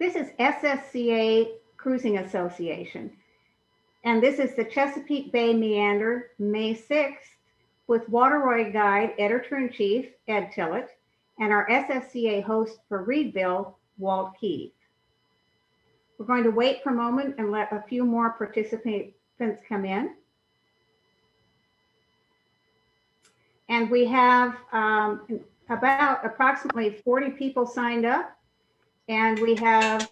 This is SSCA Cruising Association. And this is the Chesapeake Bay Meander, May 6th, with Waterway Guide Editor-in-Chief, Ed Tillett, and our SSCA host for Reedville, Walt Keith. We're going to wait for a moment and let a few more participants come in. And we have about approximately 40 people signed up, and we have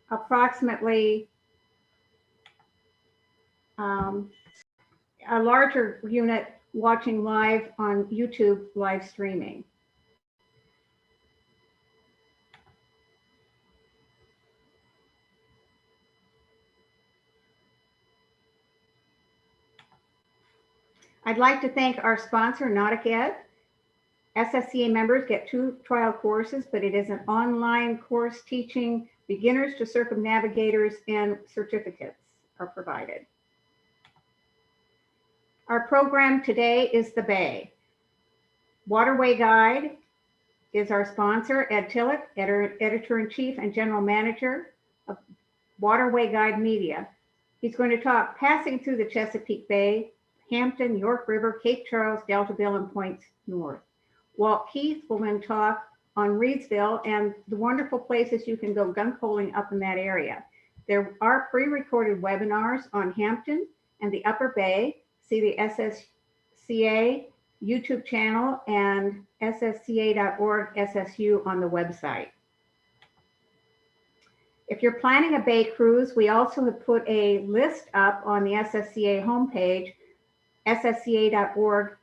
approximately a larger unit watching live on YouTube live streaming. I'd like to thank our sponsor, Nautic Ed. SSCA members get 2 trial courses, but it is an online course teaching beginners to circumnavigators, and certificates are provided. Our program today is the Bay. Waterway Guide is our sponsor, Ed Tillett, Editor-in-Chief and General Manager of Waterway Guide Media. He's going to talk passing through the Chesapeake Bay, Hampton, York River, Cape Charles, Deltaville, and points north. Walt Keith will then talk on Reedsville and the wonderful places you can go gun polling up in that area. There are pre-recorded webinars on Hampton and the Upper Bay. See the SSCA YouTube channel and ssca.org SSU on the website. If you're planning a bay cruise, we also have put a list up on the SSCA homepage, ssca.org/CB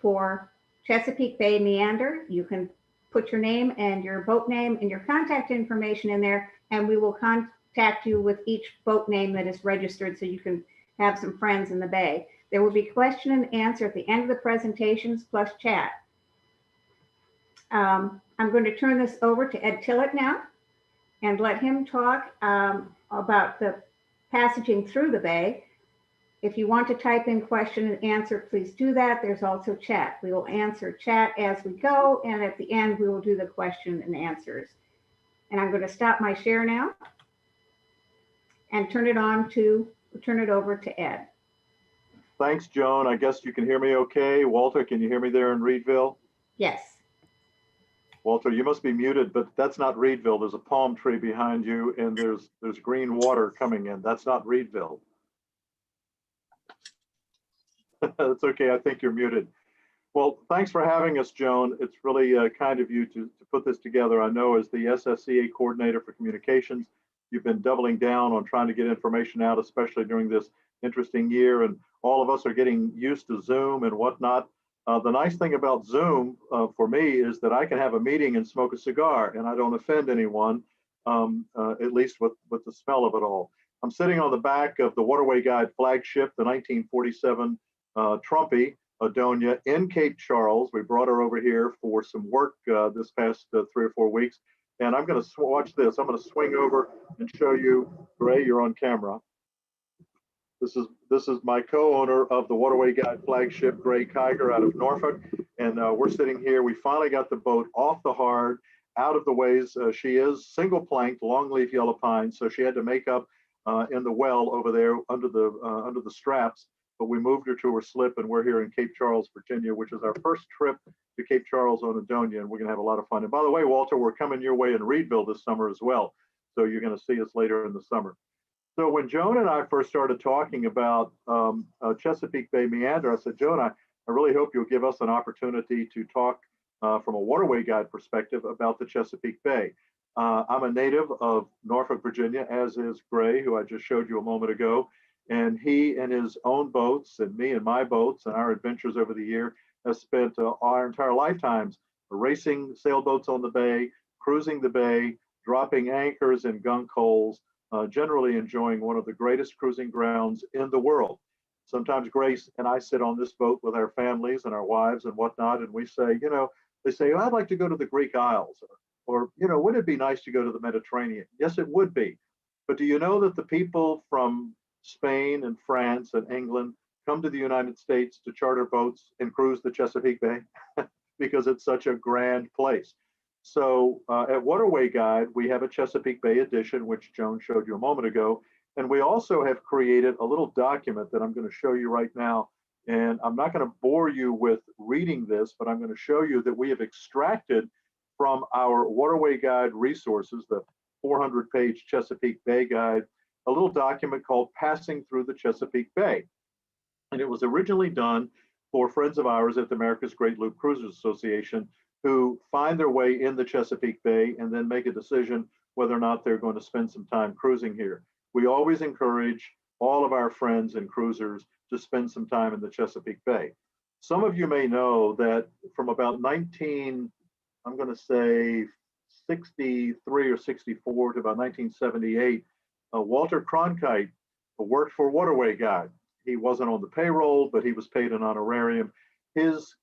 for Chesapeake Bay Meander. You can put your name and your boat name and your contact information in there, and we will contact you with each boat name that is registered so you can have some friends in the bay. There will be question and answer at the end of the presentations plus chat. I'm going to turn this over to Ed Tillett now and let him talk about the passaging through the bay. If you want to type in question and answer, please do that. There's also chat. We will answer chat as we go, and at the end, we will do the question and answers. And I'm going to stop my share now and turn it over to Ed. Thanks, Joan. I guess you can hear me okay. Walter, can you hear me there in Reedville? Yes. Walter, you must be muted, but that's not Reedville. There's a palm tree behind you, and there's green water coming in. That's not Reedville. That's okay. I think you're muted. Well, thanks for having us, Joan. It's really kind of you to put this together. I know as the SSCA coordinator for communications, you've been doubling down on trying to get information out, especially during this interesting year. And all of us are getting used to Zoom and whatnot. The nice thing about Zoom for me is that I can have a meeting and smoke a cigar, and I don't offend anyone, at least with the smell of it all. I'm sitting on the back of the Waterway Guide flagship, the 1947 Trumpy Adonia in Cape Charles. We brought her over here for some work this past 3 or 4 weeks. And I'm going to watch this. I'm going to swing over and show you, Gray, you're on camera. This is my co-owner of the Waterway Guide flagship, Gray Kiger, out of Norfolk. And we're sitting here. We finally got the boat off the hard, out of the ways. She is single planked, longleaf yellow pine. So she had to make up in the well over there under the straps. But we moved her to her slip, and we're here in Cape Charles, Virginia, which is our first trip to Cape Charles on Adonia, and we're going to have a lot of fun. And by the way, Walter, we're coming your way in Reedville this summer as well, so you're going to see us later in the summer. So when Joan and I first started talking about Chesapeake Bay Meander, I said, Joan, I really hope you'll give us an opportunity to talk from a Waterway Guide perspective about the Chesapeake Bay. I'm a native of Norfolk, Virginia, as is Gray, who I just showed you a moment ago. And he and his own boats and me and my boats and our adventures over the year has spent our entire lifetimes racing sailboats on the bay, cruising the bay, dropping anchors in gunk holes, generally enjoying one of the greatest cruising grounds in the world. Sometimes Grace and I sit on this boat with our families and our wives and whatnot, and we say, they say, oh, I'd like to go to the Greek Isles, or would it be nice to go to the Mediterranean? Yes, it would be. But do you know that the people from Spain and France and England come to the United States to charter boats and cruise the Chesapeake Bay because it's such a grand place? So at Waterway Guide, we have a Chesapeake Bay edition, which Joan showed you a moment ago. And we also have created a little document that I'm going to show you right now. And I'm not going to bore you with reading this, but I'm going to show you that we have extracted from our Waterway Guide resources, the 400-page Chesapeake Bay Guide, a little document called Passing Through the Chesapeake Bay. And it was originally done for friends of ours at the America's Great Loop Cruisers Association who find their way in the Chesapeake Bay and then make a decision whether or not they're going to spend some time cruising here. We always encourage all of our friends and cruisers to spend some time in the Chesapeake Bay. Some of you may know that from about I'm going to say 63 or 64 to about 1978, Walter Cronkite worked for Waterway Guide. He wasn't on the payroll, but he was paid an honorarium. His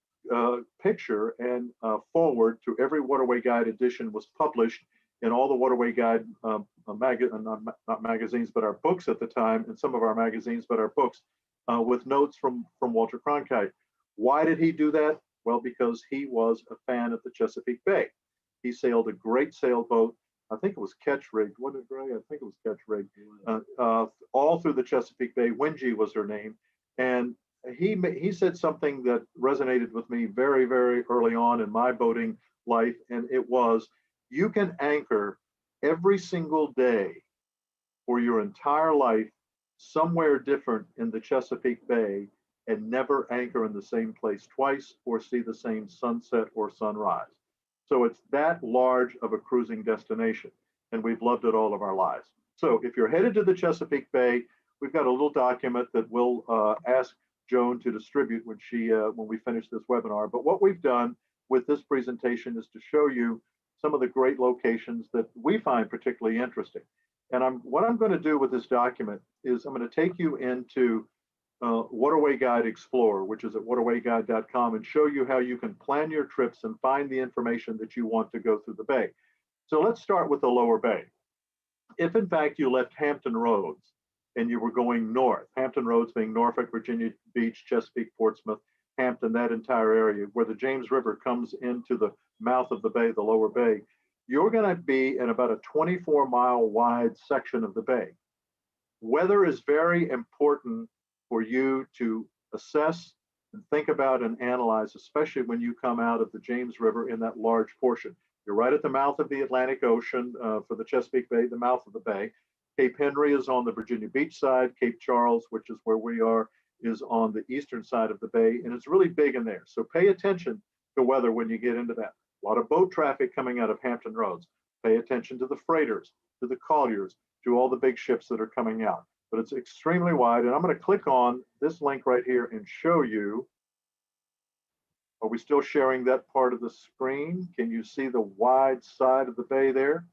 picture and forward to every Waterway Guide edition was published in all the Waterway Guide not magazines, but our books at the time, and some of our magazines, but our books with notes from Walter Cronkite. Why did he do that? Well, because he was a fan of the Chesapeake Bay. He sailed a great sailboat. I think it was ketch rigged. What did Gray? I think it was ketch rigged. All through the Chesapeake Bay. Wingy was her name, and he said something that resonated with me very, very early on in my boating life, and it was, you can anchor every single day for your entire life somewhere different in the Chesapeake Bay and never anchor in the same place twice or see the same sunset or sunrise. So it's that large of a cruising destination, and we've loved it all of our lives. So if you're headed to the Chesapeake Bay, we've got a little document that we'll ask Joan to distribute when we finish this webinar. But what we've done with this presentation is to show you some of the great locations that we find particularly interesting. And what I'm going to do with this document is I'm going to take you into Waterway Guide Explorer, which is at waterwayguide.com, and show you how you can plan your trips and find the information that you want to go through the bay. So let's start with the lower bay. If in fact you left Hampton Roads and you were going north, Hampton Roads being Norfolk, Virginia Beach, Chesapeake, Portsmouth, Hampton, that entire area where the James River comes into the mouth of the bay, the lower bay, you're going to be in about a 24-mile wide section of the bay. Weather is very important for you to assess and think about and analyze, especially when you come out of the James River in that large portion. You're right at the mouth of the Atlantic Ocean for the Chesapeake Bay, the mouth of the bay. Cape Henry is on the Virginia Beach side. Cape Charles, which is where we are, is on the eastern side of the bay, and it's really big in there. So pay attention to weather when you get into that. A lot of boat traffic coming out of Hampton Roads. Pay attention to the freighters, to the colliers, to all the big ships that are coming out. But it's extremely wide, and I'm going to click on this link right here and show you. Are we still sharing that part of the screen? Can you see the wide side of the bay there?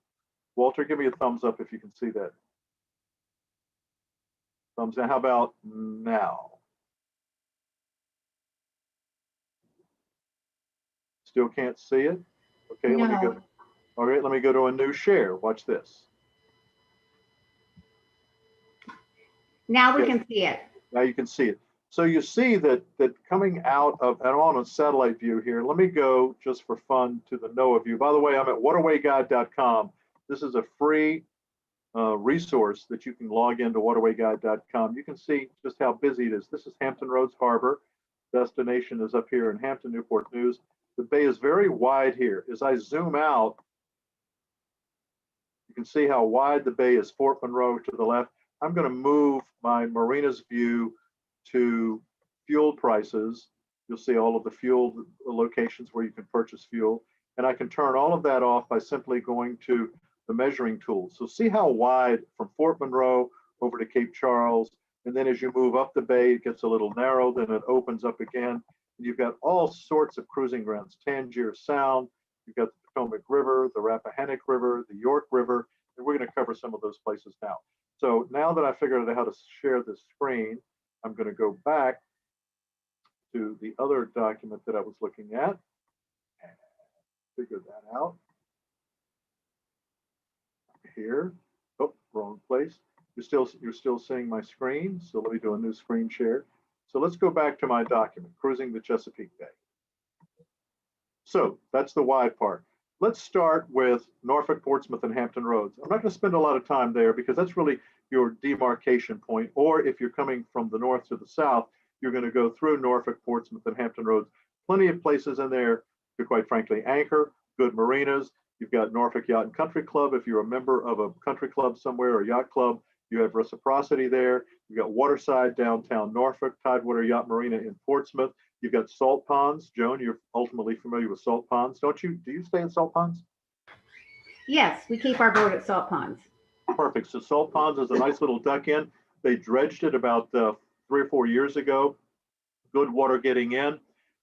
Walter, give me a thumbs up if you can see that. Thumbs down. How about now? Still can't see it? Okay, Let me go. All right, let me go to a new share. Watch this. Now we can see it. Now you can see it. So you see that coming out of, and I'm on a satellite view here. Let me go just for fun to the NOAA view. By the way, I'm at waterwayguide.com. This is a free resource that you can log into waterwayguide.com. You can see just how busy it is. This is Hampton Roads Harbor. Destination is up here in Hampton, Newport News. The bay is very wide here. As I zoom out, you can see how wide the bay is. Fort Monroe to the left. I'm going to move my marina's view to fuel prices. You'll see all of the fuel locations where you can purchase fuel. And I can turn all of that off by simply going to the measuring tool. So see how wide from Fort Monroe over to Cape Charles. And then as you move up the bay, it gets a little narrow, then it opens up again. And you've got all sorts of cruising grounds, Tangier Sound, you've got the Potomac River, the Rappahannock River, the York River, and we're going to cover some of those places now. So now that I figured out how to share this screen, I'm going to go back to the other document that I was looking at and figure that out. Here, oh, wrong place. You're still seeing my screen. So let me do a new screen share. So let's go back to my document, Cruising the Chesapeake Bay. So that's the wide part. let's start with Norfolk, Portsmouth, and Hampton Roads. I'm not going to spend a lot of time there because that's really your demarcation point. Or if you're coming from the north to the south, you're going to go through Norfolk, Portsmouth, and Hampton Roads. Plenty of places in there to, quite frankly, anchor, good marinas. You've got Norfolk Yacht and Country Club. If you're a member of a country club somewhere or yacht club, you have reciprocity there. You've got Waterside, downtown Norfolk, Tidewater Yacht Marina in Portsmouth. You've got salt ponds. Joan, you're ultimately familiar with salt ponds, don't you? Do you stay in salt ponds? Yes, we keep our boat at salt ponds. Perfect. So salt ponds is a nice little duck in. They dredged it about 3 or 4 years ago. Good water getting in.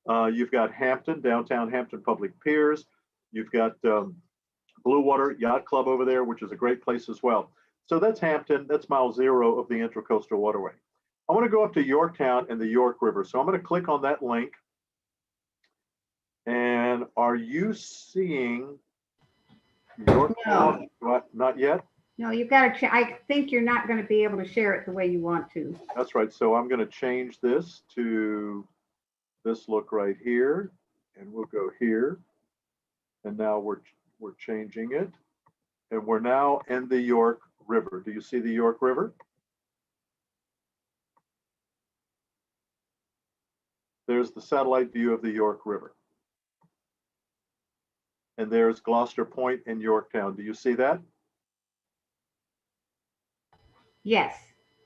You've got Hampton, downtown Hampton Public Piers. You've got Blue Water Yacht Club over there, which is a great place as well. So that's Hampton. That's mile 0 of the Intracoastal Waterway. I want to go up to Yorktown and the York River. So I'm going to click on that link. And are you seeing Yorktown? No. Not yet? No, you've got to, I think you're not going to be able to share it the way you want to. That's right. So I'm going to change this to this look right here. And we'll go here. And now we're changing it. And we're now in the York River. Do you see the York River? There's the satellite view of the York River. And there's Gloucester Point in Yorktown. Do you see that? Yes.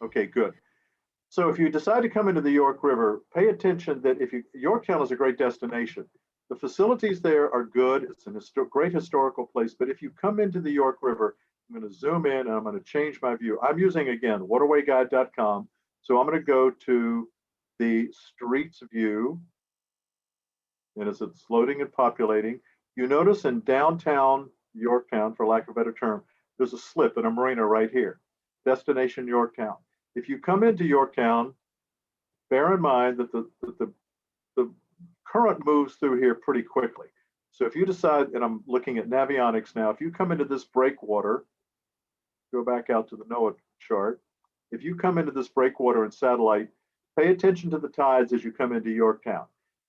Okay, good. So if you decide to come into the York River, pay attention that Yorktown is a great destination. The facilities there are good. It's a great historical place. But if you come into the York River, I'm going to zoom in and I'm going to change my view. I'm using, again, waterwayguide.com. So I'm going to go to the streets view. And as it's loading and populating, you notice in downtown Yorktown, for lack of a better term, there's a slip in a marina right here, destination Yorktown. If you come into Yorktown, bear in mind that the current moves through here pretty quickly. So if you decide, and I'm looking at Navionics now, if you come into this breakwater, go back out to the NOAA chart. If you come into this breakwater and satellite, pay attention to the tides as you come into Yorktown.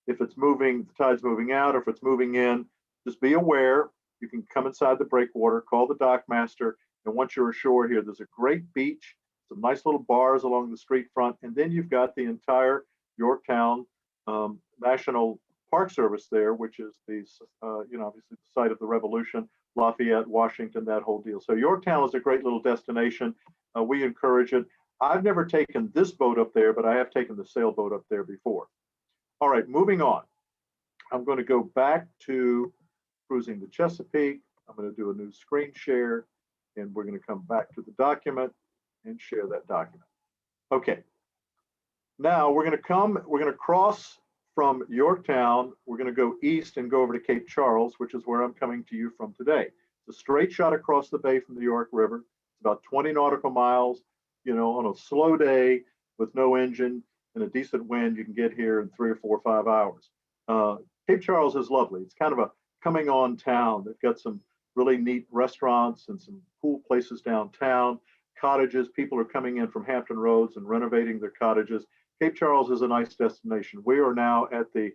If it's moving, the tide's moving out, or if it's moving in, just be aware. You can come inside the breakwater, call the dock master, and once you're ashore here, there's a great beach, some nice little bars along the street front, and then you've got the entire Yorktown National Park Service there, which is the, obviously the site of the Revolution, Lafayette, Washington, that whole deal. So Yorktown is a great little destination. We encourage it. I've never taken this boat up there, but I have taken the sailboat up there before. All right, moving on. I'm going to go back to cruising the Chesapeake. I'm going to do a new screen share, and we're going to come back to the document and share that document. Okay. Now we're going to cross from Yorktown. We're going to go east and go over to Cape Charles, which is where I'm coming to you from today. It's a straight shot across the bay from the York River. It's about 20 nautical miles. On a slow day with no engine and a decent wind, you can get here in 3 or 4 or 5 hours. Cape Charles is lovely. It's kind of a coming on town. They've got some really neat restaurants and some cool places downtown, cottages. People are coming in from Hampton Roads and renovating their cottages. Cape Charles is a nice destination. We are now at the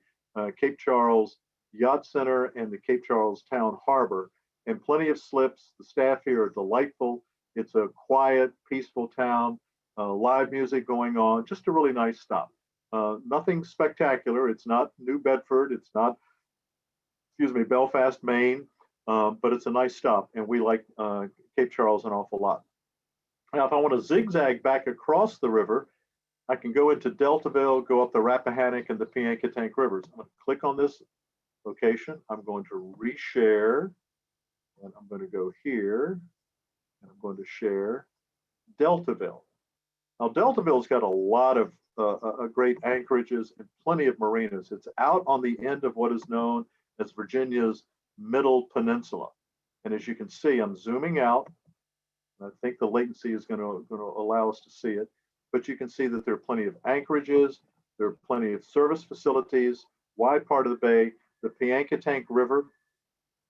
Cape Charles Yacht Center and the Cape Charles Town Harbor, and plenty of slips. The staff here are delightful. It's a quiet, peaceful town, live music going on, just a really nice stop. Nothing spectacular. It's not New Bedford. It's not, Belfast, Maine, but it's a nice stop, and we like Cape Charles an awful lot. Now, if I want to zigzag back across the river, I can go into Deltaville, go up the Rappahannock and the Piankatank rivers. I'm going to click on this location. I'm going to reshare, and I'm going to go here, and I'm going to share Deltaville. Now, Deltaville's got a lot of great anchorages and plenty of marinas. It's out on the end of what is known as Virginia's Middle Peninsula. And as you can see, I'm zooming out. I think the latency is going to allow us to see it. But you can see that there are plenty of anchorages. There are plenty of service facilities, wide part of the bay. The Piankatank River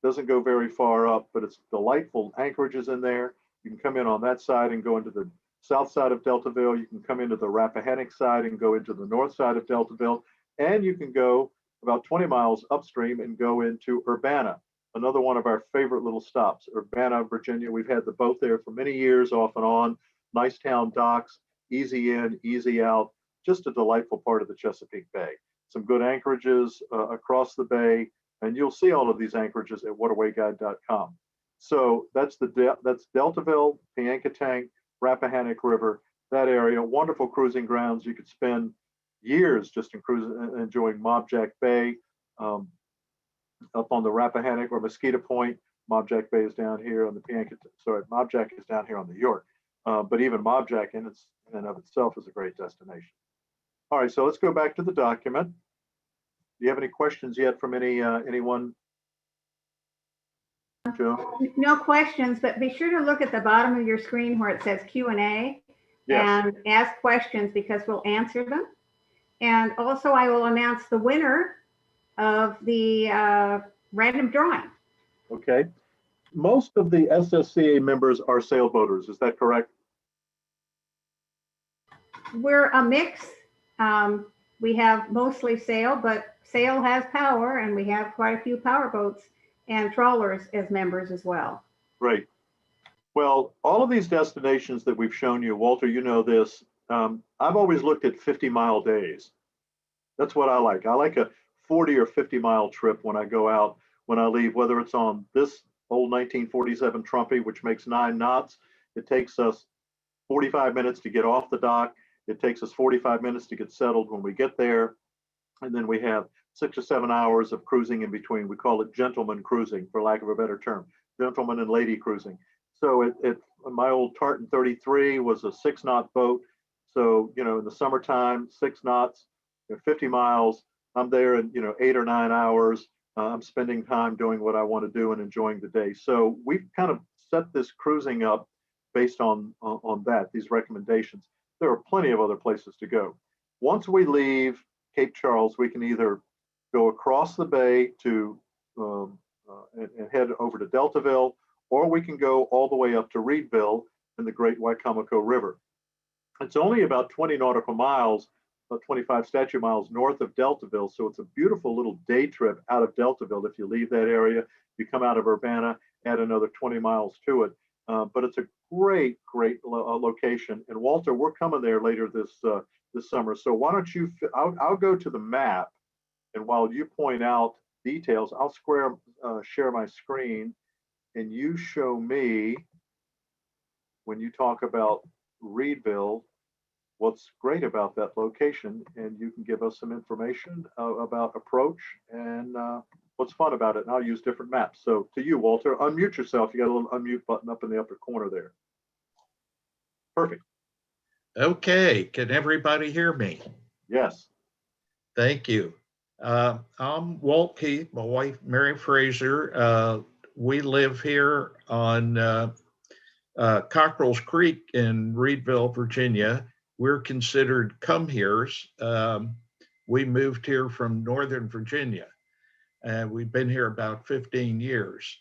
doesn't go very far up, but it's delightful anchorages in there. You can come in on that side and go into the south side of Deltaville. You can come into the Rappahannock side and go into the north side of Deltaville. And you can go about 20 miles upstream and go into Urbana. another one of our favorite little stops. Urbana, Virginia. We've had the boat there for many years, off and on. Nice town docks, easy in, easy out. Just a delightful part of the Chesapeake Bay. Some good anchorages across the bay, and you'll see all of these anchorages at waterwayguide.com. So that's Deltaville, Piankatank, Rappahannock River, that area. Wonderful cruising grounds. You could spend years just in cruising, enjoying Mobjack Bay, up on the Rappahannock or Mosquito Point. Mobjack Bay is down here on the Mobjack is down here on the York. But even Mobjack in and of itself is a great destination. All right, so let's go back to the document. Do you have any questions yet from anyone? Joe? No questions, but be sure to look at the bottom of your screen where it says Q&A. Yes. And ask questions because we'll answer them. And also I will announce the winner of the random drawing. Okay. Most of the SSCA members are sailboaters, is that correct? We're a mix. We have mostly sail, but sail has power, and we have quite a few power boats and trawlers as members as well. Great. Well, all of these destinations that we've shown you, Walter, you know this, I've always looked at 50-mile days. That's what I like. I like a 40 or 50-mile trip when I go out, when I leave, whether it's on this old 1947 Trumpy, which makes 9 knots. It takes us 45 minutes to get off the dock. It takes us 45 minutes to get settled when we get there. And then we have 6 or 7 hours of cruising in between. We call it gentleman cruising, for lack of a better term, gentleman and lady cruising. So my old Tartan 33 was a 6-knot boat. So, you know, in the summertime, 6 knots, 50 miles, I'm there in, 8 or 9 hours. I'm spending time doing what I want to do and enjoying the day. So we've kind of set this cruising up based on that, these recommendations. There are plenty of other places to go. Once we leave Cape Charles, we can either go across the bay to and head over to Deltaville, or we can go all the way up to Reedville in the Great Wicomico River. It's only about 20 nautical miles, about 25 statute miles north of Deltaville, so it's a beautiful little day trip out of Deltaville. If you leave that area, you come out of Urbana, add another 20 miles to it. But it's a great location. And Walter, we're coming there later this summer. So why don't you? I'll go to the map, and while you point out details, I'll share my screen, and you show me when you talk about Reedville what's great about that location, and you can give us some information about approach and what's fun about it. And I'll use different maps. So to you, Walter, unmute yourself. You got a little unmute button up in the upper corner there. Perfect. Okay, can everybody hear me? Yes. Thank you. I'm Walt Keith, my wife, Mary Fraser. We live here on Cockrell's Creek in Reedville, Virginia. We're considered come-heres. We moved here from Northern Virginia, and we've been here about 15 years.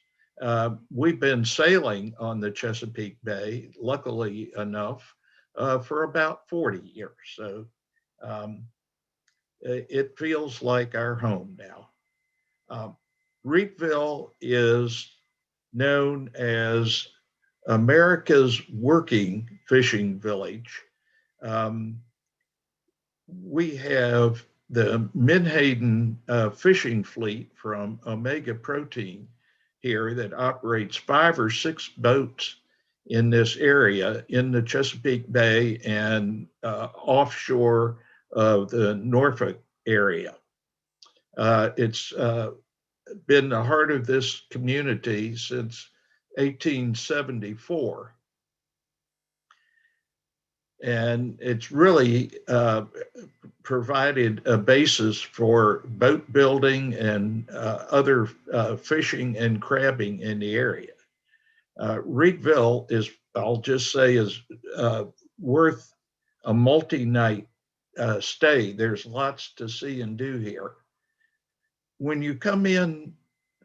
We've been sailing on the Chesapeake Bay, luckily enough, for about 40 years. So it feels like our home now. Reedville is known as America's working fishing village. We have the Menhaden fishing fleet from Omega Protein here that operates 5 or 6 boats in this area in the Chesapeake Bay and offshore of the Norfolk area. It's been the heart of this community since 1874. And it's really provided a basis for boat building and other fishing and crabbing in the area. Reedville is, I'll just say, is worth a multi-night stay. There's lots to see and do here. When you come in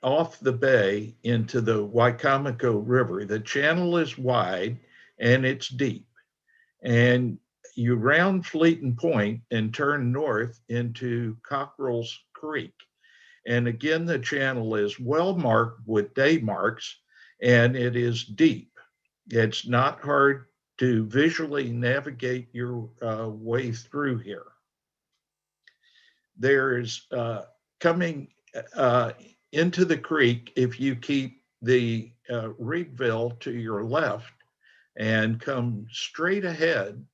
off the bay into the Wicomico River, the channel is wide and it's deep. And you round Fleeton Point and turn north into Cockrell's Creek. And again, the channel is well marked with day marks, and it is deep. It's not hard to visually navigate your way through here. There's coming into the creek, if you keep the Reedville to your left and come straight ahead,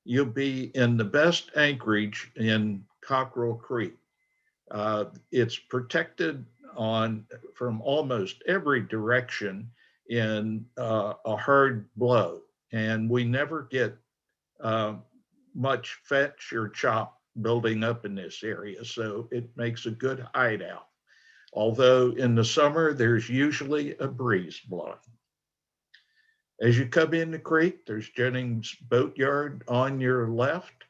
you'll be in the best anchorage in Cockrell Creek. It's protected from almost every direction in a hard blow, and we never get much fetch or chop building up in this area, so it makes a good hideout. Although in the summer, there's usually a breeze blowing. As you come in the creek, there's Jennings Boatyard on your left.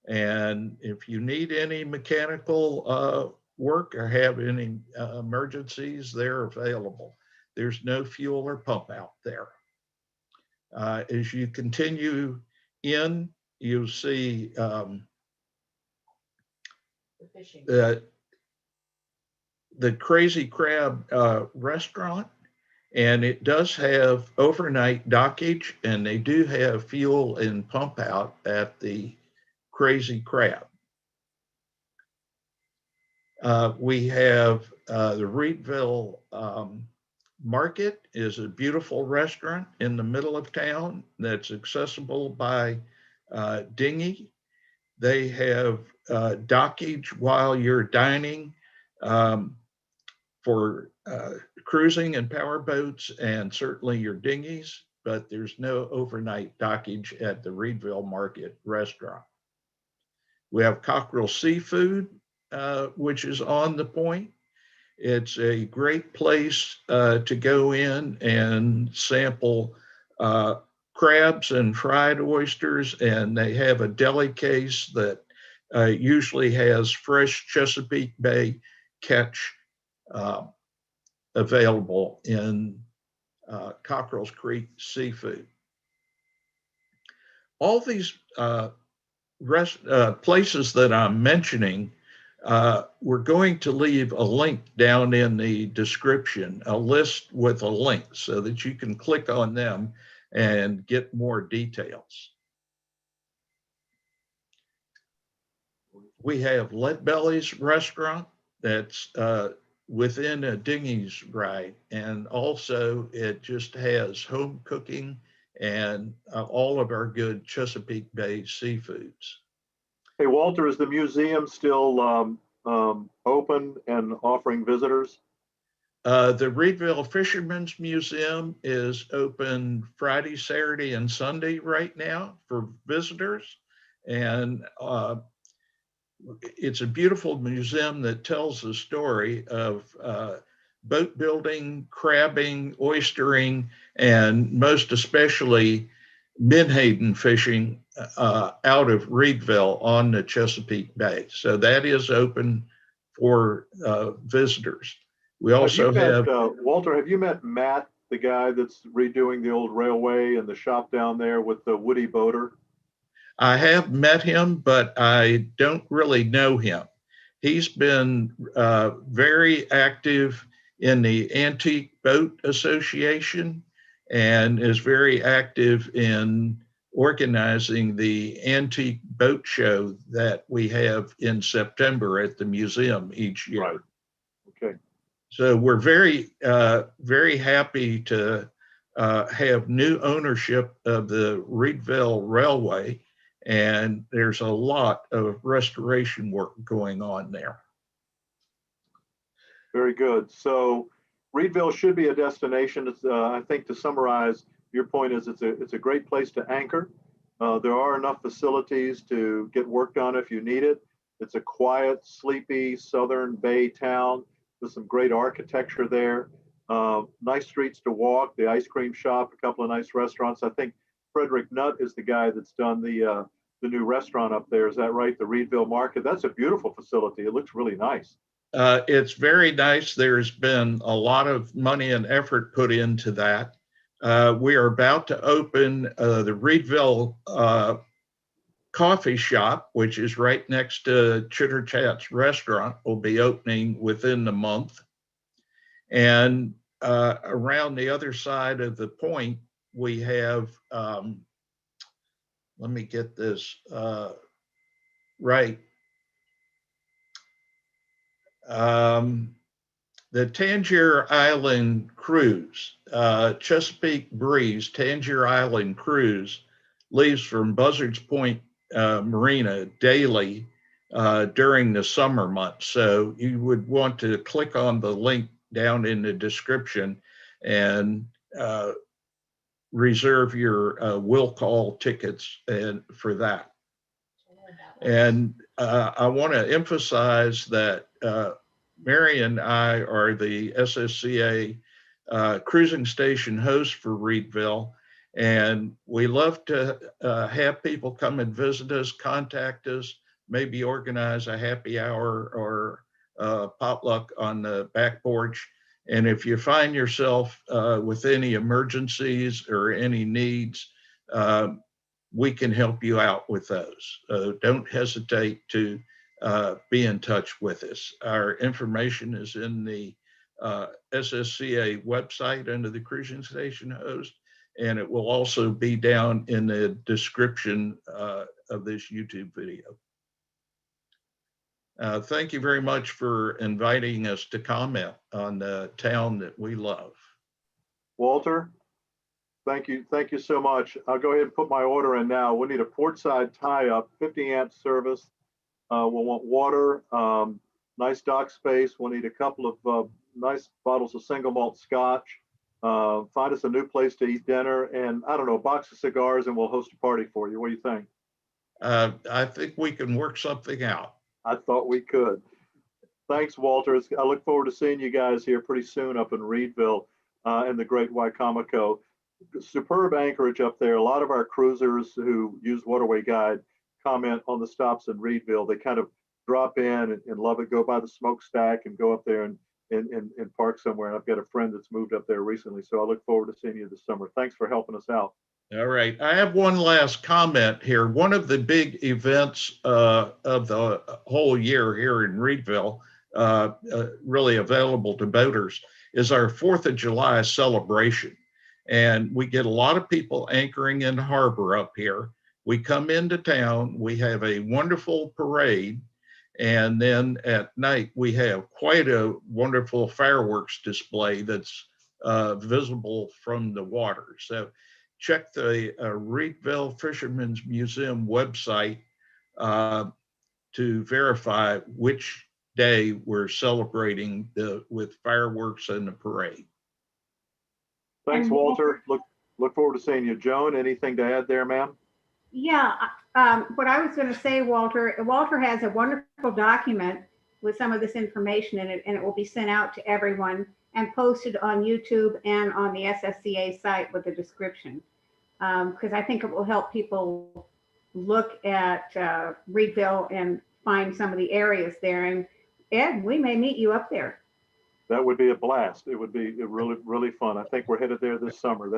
And if you need any mechanical work or have any emergencies, they're available. There's no fuel or pump out there. As you continue in, you'll see the Crazy Crab restaurant, and it does have overnight dockage, and they do have fuel and pump out at the Crazy Crab. We have the Reedville Market is a beautiful restaurant in the middle of town that's accessible by dinghy. They have dockage while you're dining for cruising and power boats and certainly your dinghies, but there's no overnight dockage at the Reedville Market restaurant. We have Cockrell Seafood, which is on the point. It's a great place to go in and sample crabs and fried oysters, and they have a deli case that usually has fresh Chesapeake Bay catch available in Cockrell's Creek Seafood. All these places that I'm mentioning, we're going to leave a link down in the description, a list with a link so that you can click on them and get more details. We have Leadbelly's restaurant that's within a dinghy's ride, and also it just has home cooking and all of our good Chesapeake Bay seafoods. Hey, Walter, is the museum still open and offering visitors? The Reedville Fishermen's Museum is open Friday, Saturday, and Sunday right now for visitors. And it's a beautiful museum that tells the story of boat building, crabbing, oystering, and most especially menhaden fishing out of Reedville on the Chesapeake Bay. So that is open for visitors. We also have Walter, have you met Matt, the guy that's redoing the old railway and the shop down there with the Woody Boater? I have met him, but I don't really know him. He's been very active in the Antique Boat Association and is very active in organizing the antique boat show that we have in September at the museum each year. Right. Okay. So we're very, very happy to have new ownership of the Reedville Railway, and there's a lot of restoration work going on there. Very good. So Reedville should be a destination. It's, I think, to summarize, your point is it's a great place to anchor. There are enough facilities to get work done if you need it. It's a quiet, sleepy Southern Bay town. There's some great architecture there. Nice streets to walk, the ice cream shop, a couple of nice restaurants. I think Frederick Nutt is the guy that's done the new restaurant up there. Is that right? The Reedville Market. That's a beautiful facility. It looks really nice. It's very nice. There's been a lot of money and effort put into that. We are about to open the Reedville coffee shop, which is right next to Chitter Chat's restaurant, will be opening within the month. And around the other side of the point, we have, let me get this right. The Tangier Island cruise, Chesapeake Breeze Tangier Island cruise, leaves from Buzzards Point Marina daily during the summer months. So you would want to click on the link down in the description and reserve your will call tickets and for that. And I want to emphasize that Mary and I are the SSCA cruising station host for Reedville, and we love to have people come and visit us, contact us, maybe organize a happy hour or potluck on the back porch. And if you find yourself with any emergencies or any needs, we can help you out with those. Don't hesitate to be in touch with us. Our information is in the SSCA website under the cruising station host, and it will also be down in the description of this YouTube video. Thank you very much for inviting us to comment on the town that we love. Walter, thank you so much. I'll go ahead and put my order in now. We need a portside tie-up, 50 amp service. We'll want water, nice dock space. We'll need a couple of nice bottles of single malt scotch. Find us a new place to eat dinner, and I don't know, a box of cigars, and we'll host a party for you. What do you think? I think we can work something out. I thought we could. Thanks, Walter. I look forward to seeing you guys here pretty soon up in Reedville in the Great Wicomico. Superb anchorage up there. A lot of our cruisers who use Waterway Guide comment on the stops in Reedville. They kind of drop in and love it, go by the smokestack and go up there and park somewhere. And I've got a friend that's moved up there recently, so I look forward to seeing you this summer. Thanks for helping us out. All right. I have one last comment here. One of the big events of the whole year here in Reedville, really available to boaters, is our 4th of July celebration. And we get a lot of people anchoring in harbor up here. We come into town, we have a wonderful parade, and then at night we have quite a wonderful fireworks display that's visible from the water. So check the Reedville Fishermen's Museum website to verify which day we're celebrating with fireworks and the parade. Thanks, Walter. Look forward to seeing you. Joan, anything to add there, ma'am? Yeah, what I was going to say, Walter has a wonderful document with some of this information in it, and it will be sent out to everyone and posted on YouTube and on the SSCA site with a description. Because I think it will help people look at Reedville and find some of the areas there. And Ed, we may meet you up there. That would be a blast. It would be really, really fun. I think we're headed there this summer.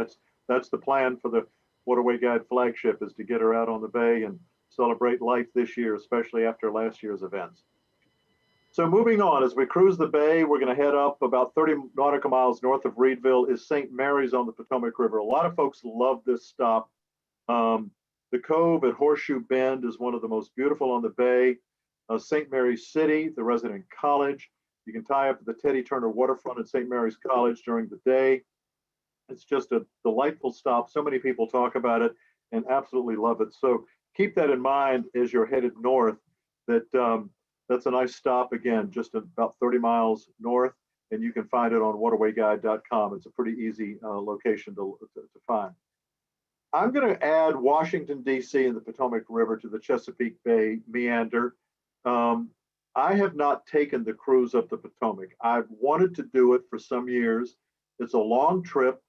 That's the plan for the Waterway Guide flagship, is to get her out on the bay and celebrate life this year, especially after last year's events. So moving on, as we cruise the bay, we're going to head up about 30 nautical miles north of Reedville is St. Mary's on the Potomac River. A lot of folks love this stop. The cove at Horseshoe Bend is one of the most beautiful on the bay. St. Mary's City, the resident college. You can tie up at the Teddy Turner waterfront at St. Mary's College during the day. It's just a delightful stop. So many people talk about it and absolutely love it. So keep that in mind as you're headed north, that that's a nice stop, again, just about 30 miles north, and you can find it on waterwayguide.com. It's a pretty easy location to find. I'm going to add Washington, D.C. and the Potomac River to the Chesapeake Bay Meander. I have not taken the cruise up the Potomac. I've wanted to do it for some years. It's a long trip.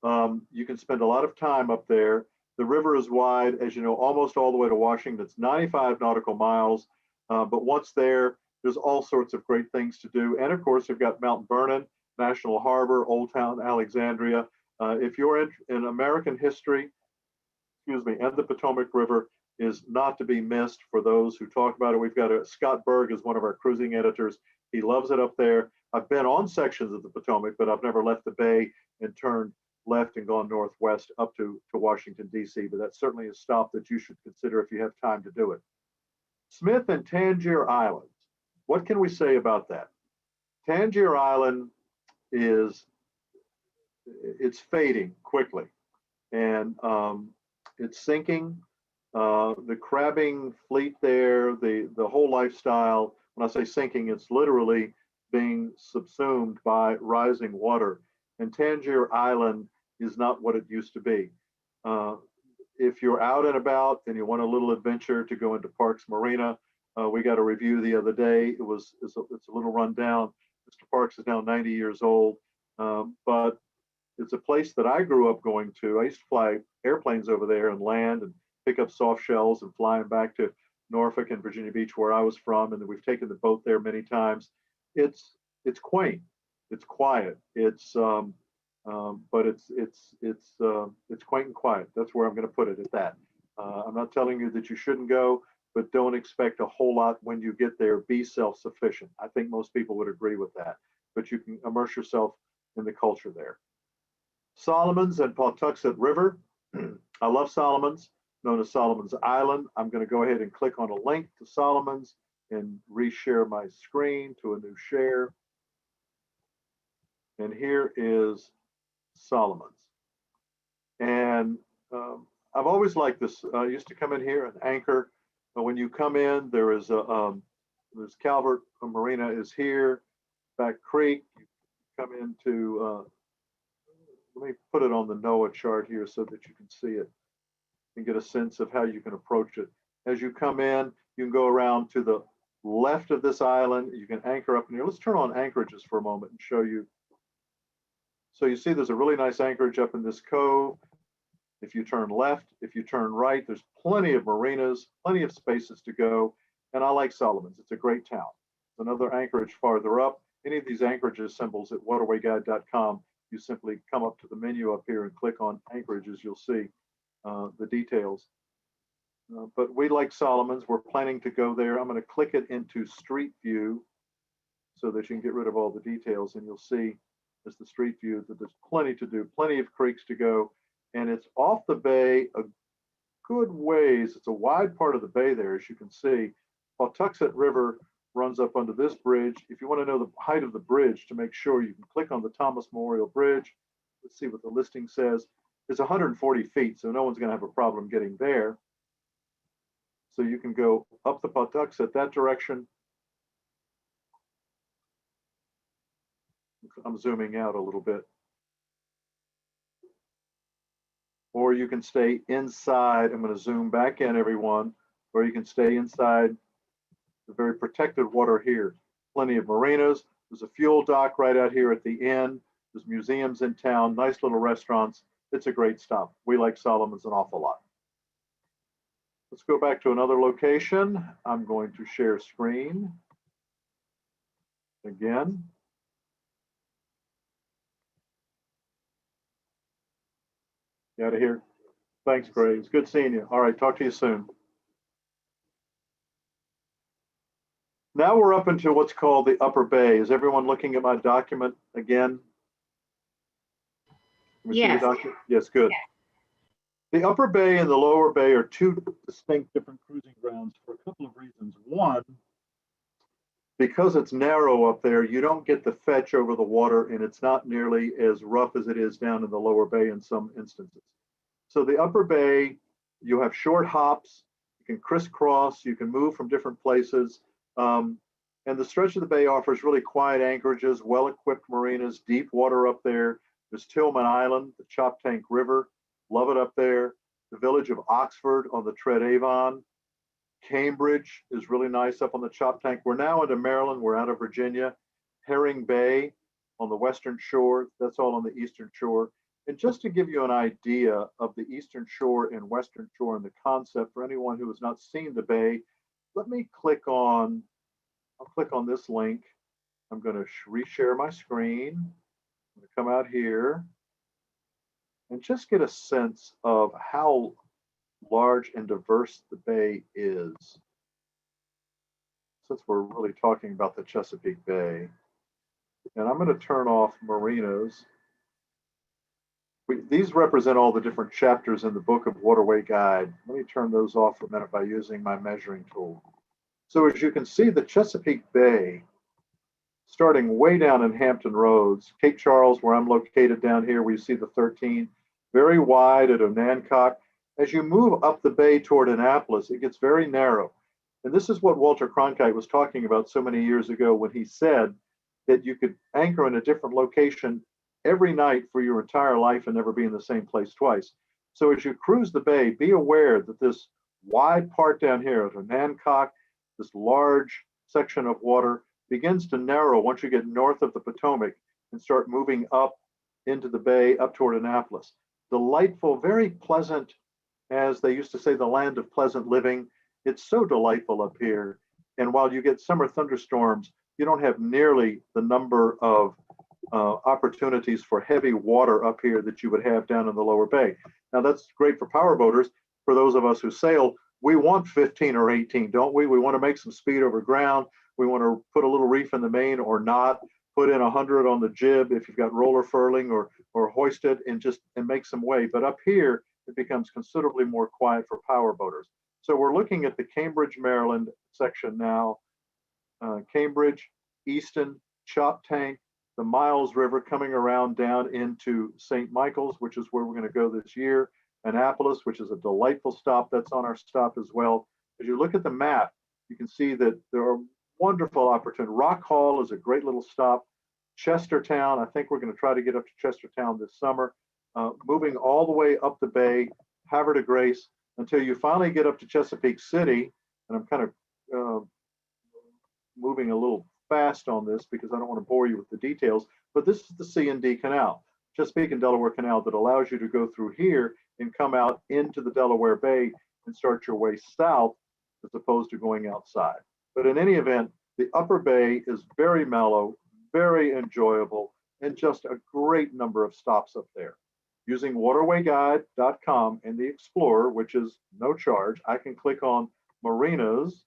You can spend a lot of time up there. The river is wide, as you know, almost all the way to Washington. It's 95 nautical miles. But once there, there's all sorts of great things to do. And of course, you've got Mount Vernon, National Harbor, Old Town Alexandria. If you're in American history, and the Potomac River, is not to be missed for those who talk about it. We've got Scott Berg is one of our cruising editors. He loves it up there. I've been on sections of the Potomac, but I've never left the bay and turned left and gone northwest up to Washington, D.C. But that's certainly a stop that you should consider if you have time to do it. Smith and Tangier Islands. What can we say about that? Tangier Island it's fading quickly, and it's sinking. The crabbing fleet there, the whole lifestyle, when I say sinking, it's literally being subsumed by rising water. And Tangier Island is not what it used to be. If you're out and about and you want a little adventure to go into Parks Marina, we got a review the other day. It's a little run down. Mr. Parks is now 90 years old, but it's a place that I grew up going to. I used to fly airplanes over there and land and pick up soft shells and fly them back to Norfolk and Virginia Beach, where I was from. And then we've taken the boat there many times. It's quaint, it's quiet, but it's quaint and quiet. That's where I'm going to put it at that. I'm not telling you that you shouldn't go, but don't expect a whole lot when you get there. Be self-sufficient. I think most people would agree with that, but you can immerse yourself in the culture there. Solomons and Pawtuxet River. I love Solomons, known as Solomons Island. I'm going to go ahead and click on a link to Solomons and reshare my screen to a new share. And here is Solomons. And I've always liked this. I used to come in here and anchor. But when you come in, there's Calvert Marina is here, Back Creek. You come into, let me put it on the NOAA chart here so that you can see it and get a sense of how you can approach it. As you come in, you can go around to the left of this island. You can anchor up in here. Let's turn on anchorages for a moment and show you. So you see there's a really nice anchorage up in this cove. If you turn left, if you turn right, there's plenty of marinas, plenty of spaces to go. And I like Solomons. It's a great town. It's another anchorage farther up. Any of these anchorages symbols at waterwayguide.com, you simply come up to the menu up here and click on anchorages. You'll see the details. But we like Solomons. We're planning to go there. I'm going to click it into Street View so that you can get rid of all the details. And you'll see as the Street View that there's plenty to do, plenty of creeks to go. And it's off the bay a good ways. It's a wide part of the bay there, as you can see. Pawtuxet River runs up under this bridge. If you want to know the height of the bridge to make sure, you can click on the Thomas Memorial Bridge. Let's see what the listing says. It's 140 feet, so no one's going to have a problem getting there. So you can go up the Pawtuxet that direction. I'm zooming out a little bit. Or you can stay inside. I'm going to zoom back in, everyone. Or you can stay inside the very protected water here. Plenty of marinas. There's a fuel dock right out here at the end. There's museums in town, nice little restaurants. It's a great stop. We like Solomons an awful lot. Let's go back to another location. I'm going to share screen again. You out of here? Thanks, Greg. It's good seeing you. All right, talk to you soon. Now we're up into what's called the Upper Bay. Is everyone looking at my document again? Can we see the Yes. document? Yes, good. The Upper Bay and the Lower Bay are two distinct different cruising grounds for a couple of reasons. One, because it's narrow up there, you don't get the fetch over the water, and it's not nearly as rough as it is down in the Lower Bay in some instances. So the Upper Bay, you have short hops, you can crisscross, you can move from different places. And the stretch of the bay offers really quiet anchorages, well-equipped marinas, deep water up there. There's Tillman Island, the Choptank River, love it up there. The village of Oxford on the Tread Avon. Cambridge is really nice up on the Choptank. We're now into Maryland, we're out of Virginia. Herring Bay on the western shore, that's all on the eastern shore. And just to give you an idea of the eastern shore and western shore and the concept for anyone who has not seen the bay, let me click on, I'll click on this link. I'm going to reshare my screen. I'm going to come out here and just get a sense of how large and diverse the bay is. Since we're really talking about the Chesapeake Bay, and I'm going to turn off marinas. These represent all the different chapters in the book of Waterway Guide. Let me turn those off for a minute by using my measuring tool. So as you can see, the Chesapeake Bay, starting way down in Hampton Roads, Cape Charles, where I'm located down here, where you see the 13, very wide at Onancock. As you move up the bay toward Annapolis, it gets very narrow. And this is what Walter Cronkite was talking about so many years ago when he said that you could anchor in a different location every night for your entire life and never be in the same place twice. So as you cruise the bay, be aware that this wide part down here at Onancock, this large section of water, begins to narrow once you get north of the Potomac and start moving up into the bay, up toward Annapolis. Delightful, very pleasant, as they used to say, the land of pleasant living. It's so delightful up here. And while you get summer thunderstorms, you don't have nearly the number of opportunities for heavy water up here that you would have down in the lower bay. Now that's great for power boaters. For those of us who sail, we want 15 or 18, don't we? We want to make some speed over ground. We want to put a little reef in the main or not, put in 100 on the jib if you've got roller furling, or hoist it and make some way. But up here, it becomes considerably more quiet for power boaters. So we're looking at the Cambridge, Maryland section now. Cambridge, Easton, Choptank, the Miles River coming around down into St. Michael's, which is where we're going to go this year. Annapolis, which is a delightful stop. That's on our stop as well. As you look at the map, you can see that there are wonderful opportunities. Rock Hall is a great little stop. Chestertown, I think we're going to try to get up to Chestertown this summer. Moving all the way up the bay, Havre de Grace, until you finally get up to Chesapeake City. And I'm kind of moving a little fast on this because I don't want to bore you with the details, but this is the C&D Canal, Chesapeake and Delaware Canal, that allows you to go through here and come out into the Delaware Bay and start your way south as opposed to going outside. But in any event, the upper bay is very mellow, very enjoyable, and just a great number of stops up there. Using waterwayguide.com and the Explorer, which is no charge, I can click on marinas.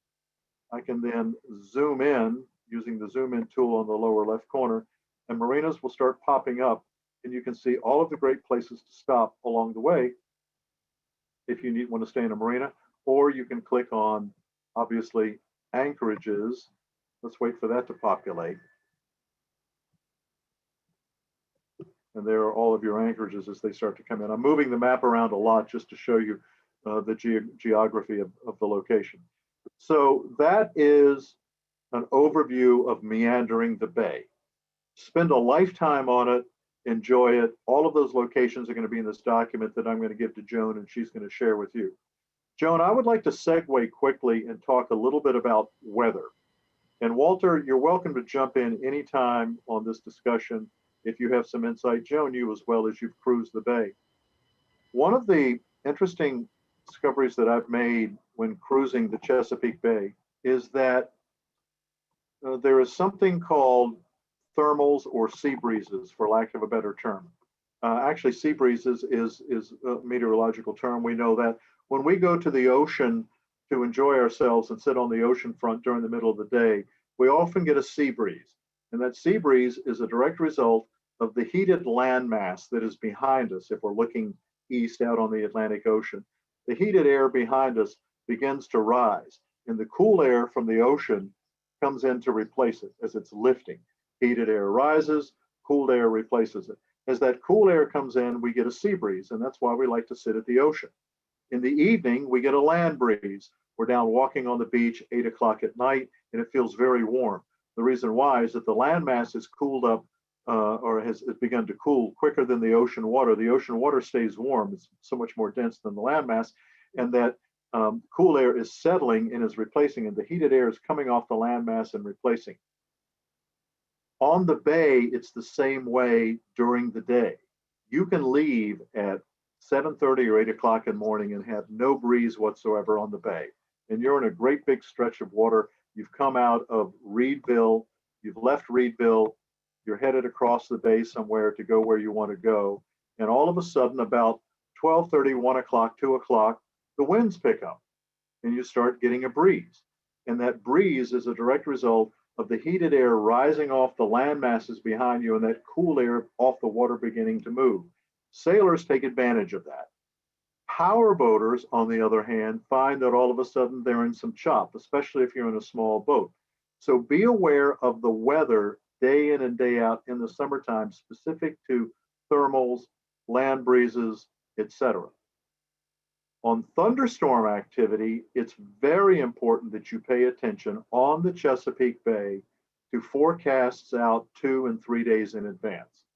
I can then zoom in using the zoom in tool on the lower left corner, and marinas will start popping up, and you can see all of the great places to stop along the way if you want to stay in a marina, or you can click on, obviously, anchorages. Let's wait for that to populate. And there are all of your anchorages as they start to come in. I'm moving the map around a lot just to show you the geography of the location. So that is an overview of meandering the bay. Spend a lifetime on it, enjoy it. All of those locations are going to be in this document that I'm going to give to Joan, and she's going to share with you. Joan, I would like to segue quickly and talk a little bit about weather. And Walter, you're welcome to jump in anytime on this discussion if you have some insight. Joan, you as well, as you've cruised the bay. One of the interesting discoveries that I've made when cruising the Chesapeake Bay is that there is something called thermals or sea breezes, for lack of a better term. Actually, sea breezes is a meteorological term. We know that when we go to the ocean to enjoy ourselves and sit on the ocean front during the middle of the day, we often get a sea breeze. And that sea breeze is a direct result of the heated land mass that is behind us if we're looking east out on the Atlantic Ocean. The heated air behind us begins to rise, and the cool air from the ocean comes in to replace it as it's lifting. Heated air rises, cooled air replaces it. As that cool air comes in, we get a sea breeze, and that's why we like to sit at the ocean. In the evening, we get a land breeze. We're down walking on the beach 8 o'clock at night, and it feels very warm. The reason why is that the land mass is cooled up or has begun to cool quicker than the ocean water. The ocean water stays warm. It's so much more dense than the land mass, and that cool air is settling and is replacing, and the heated air is coming off the land mass and replacing. On the bay, it's the same way during the day. You can leave at 7:30 or 8 o'clock in the morning and have no breeze whatsoever on the bay. And you're in a great big stretch of water. You've come out of Reedville, you've left Reedville, you're headed across the bay somewhere to go where you want to go. And all of a sudden, about 12:30, 1 o'clock, 2 o'clock, the winds pick up and you start getting a breeze. And that breeze is a direct result of the heated air rising off the land masses behind you and that cool air off the water beginning to move. Sailors take advantage of that. Power boaters, on the other hand, find that all of a sudden they're in some chop, especially if you're in a small boat. So be aware of the weather day in and day out in the summertime, specific to thermals, land breezes, etc. On thunderstorm activity, it's very important that you pay attention on the Chesapeake Bay to forecasts out 2 and 3 days in advance.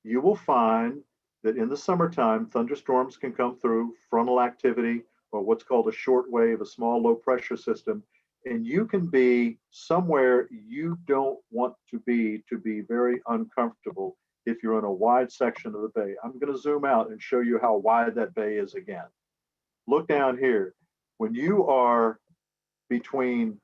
You will find that in the summertime, thunderstorms can come through, frontal activity, or what's called a short wave, a small low pressure system, and you can be somewhere you don't want to be very uncomfortable if you're in a wide section of the bay. I'm going to zoom out and show you how wide that bay is again. Look down here. When you are between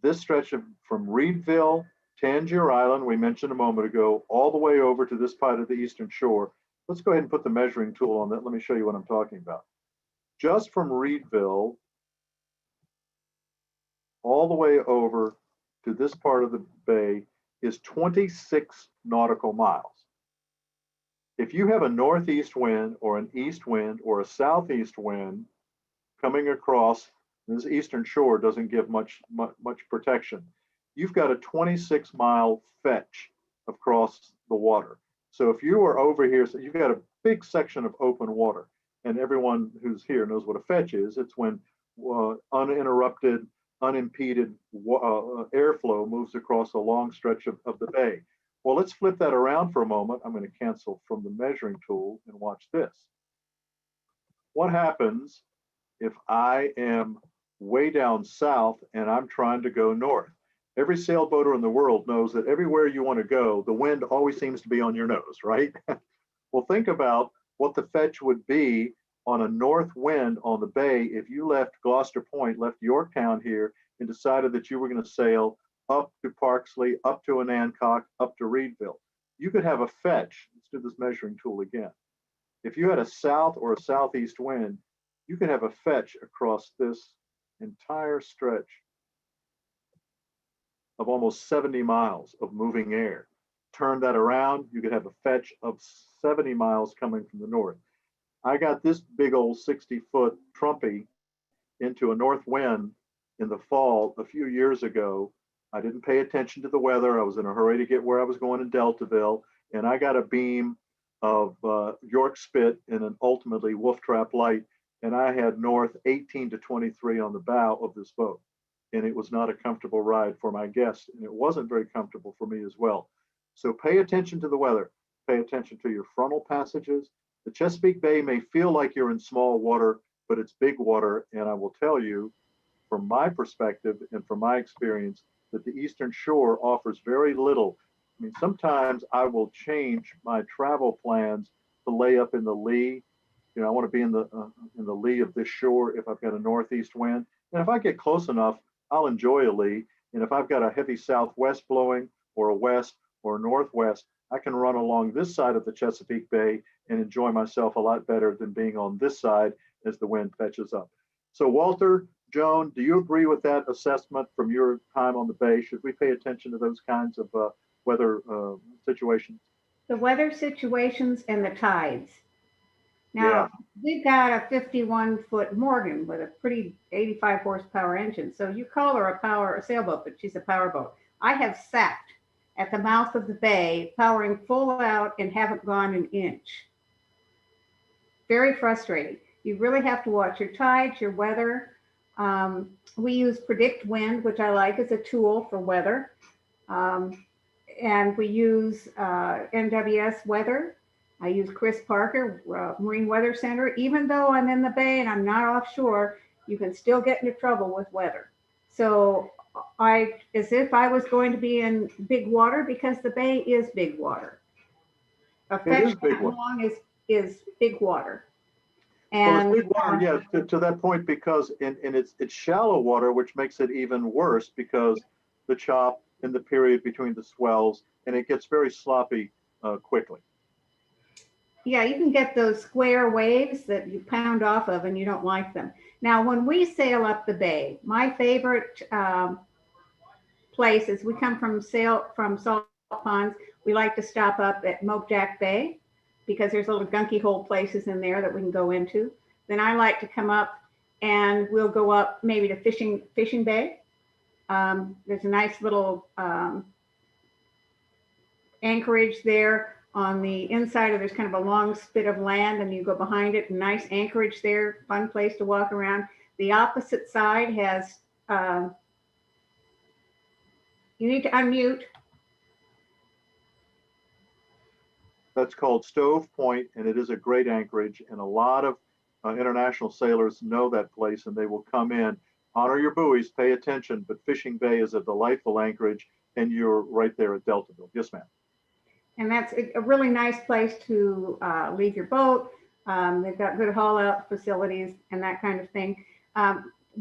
this stretch from Reedville, Tangier Island, we mentioned a moment ago, all the way over to this part of the eastern shore, let's go ahead and put the measuring tool on that. Let me show you what I'm talking about. Just from Reedville all the way over to this part of the bay is 26 nautical miles. If you have a northeast wind or an east wind or a southeast wind coming across, this eastern shore doesn't give much protection. You've got a 26-mile fetch across the water. So if you are over here, so you've got a big section of open water, and everyone who's here knows what a fetch is. It's when uninterrupted, unimpeded airflow moves across a long stretch of the bay. Well, let's flip that around for a moment. I'm going to cancel from the measuring tool and watch this. What happens if I am way down south and I'm trying to go north? Every sailboater in the world knows that everywhere you want to go, the wind always seems to be on your nose, right? Well, think about what the fetch would be on a north wind on the bay if you left Gloucester Point, left Yorktown here, and decided that you were going to sail up to Parksley, up to Anancock, up to Reedville. You could have a fetch. Let's do this measuring tool again. If you had a south or a southeast wind, you could have a fetch across this entire stretch of almost 70 miles of moving air. Turn that around, you could have a fetch of 70 miles coming from the north. I got this big old 60-foot Trumpy into a north wind in the fall a few years ago. I didn't pay attention to the weather. I was in a hurry to get where I was going in Deltaville, and I got a beam of York Spit and an ultimately Wolf Trap Light, and I had north 18 to 23 on the bow of this boat. And it was not a comfortable ride for my guests, and it wasn't very comfortable for me as well. So pay attention to the weather, pay attention to your frontal passages. The Chesapeake Bay may feel like you're in small water, but it's big water. And I will tell you, from my perspective and from my experience, that the Eastern Shore offers very little. I mean, sometimes I will change my travel plans to lay up in the lee. You know, I want to be in the lee of this shore if I've got a northeast wind. And if I get close enough, I'll enjoy a lee. And if I've got a heavy southwest blowing or a west or a northwest, I can run along this side of the Chesapeake Bay and enjoy myself a lot better than being on this side as the wind fetches up. So Walter, Joan, do you agree with that assessment from your time on the bay? Should we pay attention to those kinds of weather situations? The weather situations and the tides. Now, Yeah. we've got a 51-foot Morgan with a pretty 85 horsepower engine. So you call her a sailboat, but she's a powerboat. I have sat at the mouth of the bay, powering full out and haven't gone an inch. Very frustrating. You really have to watch your tides, your weather. We use Predict Wind, which I like as a tool for weather. And we use NWS Weather. I use Chris Parker, Marine Weather Center. Even though I'm in the bay and I'm not offshore, you can still get into trouble with weather. So as if I was going to be in big water, because the bay is big water. A fetch that long is big water. And well, it's big water, yeah, to that point, because it's shallow water, which makes it even worse because the chop in the period between the swells, and it gets very sloppy quickly. Yeah, you can get those square waves that you pound off of and you don't like them. Now, when we sail up the bay, my favorite place is we come from Salt Ponds. We like to stop up at Mokejack Bay because there's little gunky hole places in there that we can go into. Then I like to come up and we'll go up maybe to Fishing Bay. There's a nice little anchorage there on the inside of, there's kind of a long spit of land and you go behind it, nice anchorage there, fun place to walk around. The opposite side has, you need to unmute. That's called Stove Point, and it is a great anchorage, and a lot of international sailors know that place, and they will come in. Honor your buoys, pay attention, but Fishing Bay is a delightful anchorage, and you're right there at Deltaville. Yes, ma'am. And that's a really nice place to leave your boat. They've got good haul out facilities and that kind of thing.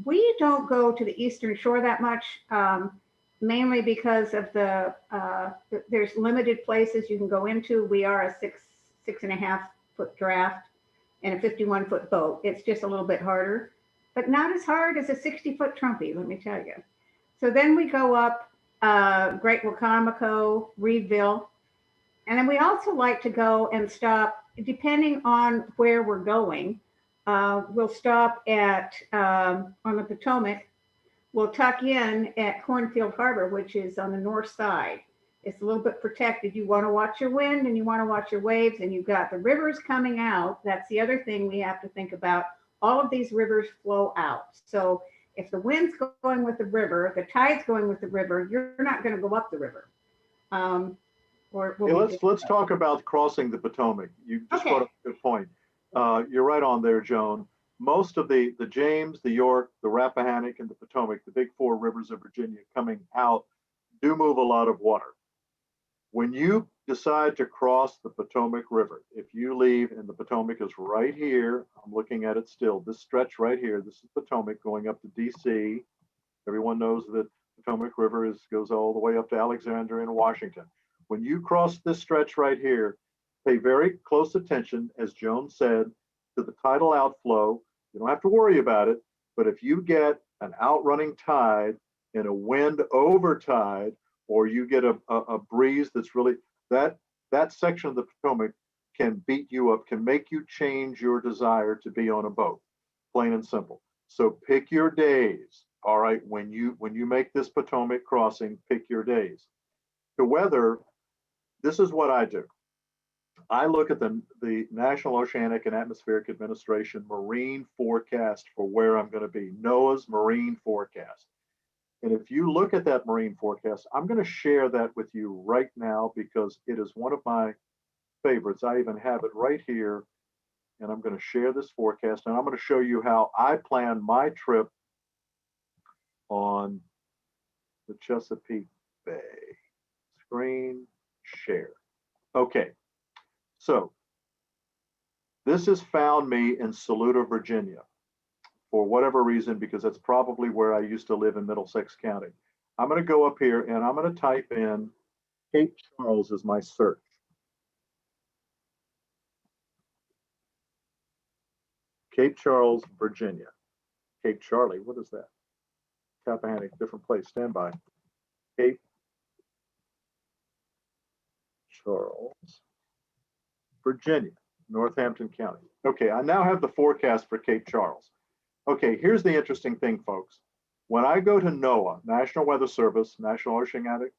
We don't go to the Eastern Shore that much, mainly because of there's limited places you can go into. We are a 6.5 foot draft and a 51-foot boat. It's just a little bit harder, but not as hard as a 60-foot Trumpy, let me tell you. So then we go up Great Wacomico, Reedville, and then we also like to go and stop, depending on where we're going. We'll stop at on the Potomac. We'll tuck in at Cornfield Harbor, which is on the north side. It's a little bit protected. You want to watch your wind and you want to watch your waves, and you've got the rivers coming out. That's the other thing we have to think about. All of these rivers flow out. So if the wind's going with the river, the tide's going with the river, you're not going to go up the river. Let's talk about crossing the Potomac. You just brought up a good point. You're right on there, Joan. Most of the James, the York, the Rappahannock, and the Potomac, the big four rivers of Virginia coming out, do move a lot of water. When you decide to cross the Potomac River, if you leave, and the Potomac is right here, I'm looking at it still, this stretch right here, this is Potomac going up to DC. Everyone knows that Potomac River goes all the way up to Alexandria and Washington. When you cross this stretch right here, pay very close attention, as Joan said, to the tidal outflow. You don't have to worry about it, but if you get an outrunning tide and a wind over tide, or you get a breeze that's really, that section of the Potomac can beat you up, can make you change your desire to be on a boat, plain and simple. So pick your days, all right? When you make this Potomac crossing, pick your days. The weather, this is what I do. I look at the National Oceanic and Atmospheric Administration marine forecast for where I'm going to be, NOAA's marine forecast. And if you look at that marine forecast, I'm going to share that with you right now because it is one of my favorites. I even have it right here, and I'm going to share this forecast, and I'm going to show you how I plan my trip on the Chesapeake Bay. Screen share. Okay. So this has found me in Saluda, Virginia, for whatever reason, because that's probably where I used to live in Middlesex County. I'm going to go up here and I'm going to type in Cape Charles as my search. Cape Charles, Virginia. Cape Charlie, what is that? Tappahannock, different place, stand by. Cape Charles, Virginia, Northampton County. Okay, I now have the forecast for Cape Charles. Okay, here's the interesting thing, folks. When I go to NOAA, National Weather Service, National Oceanic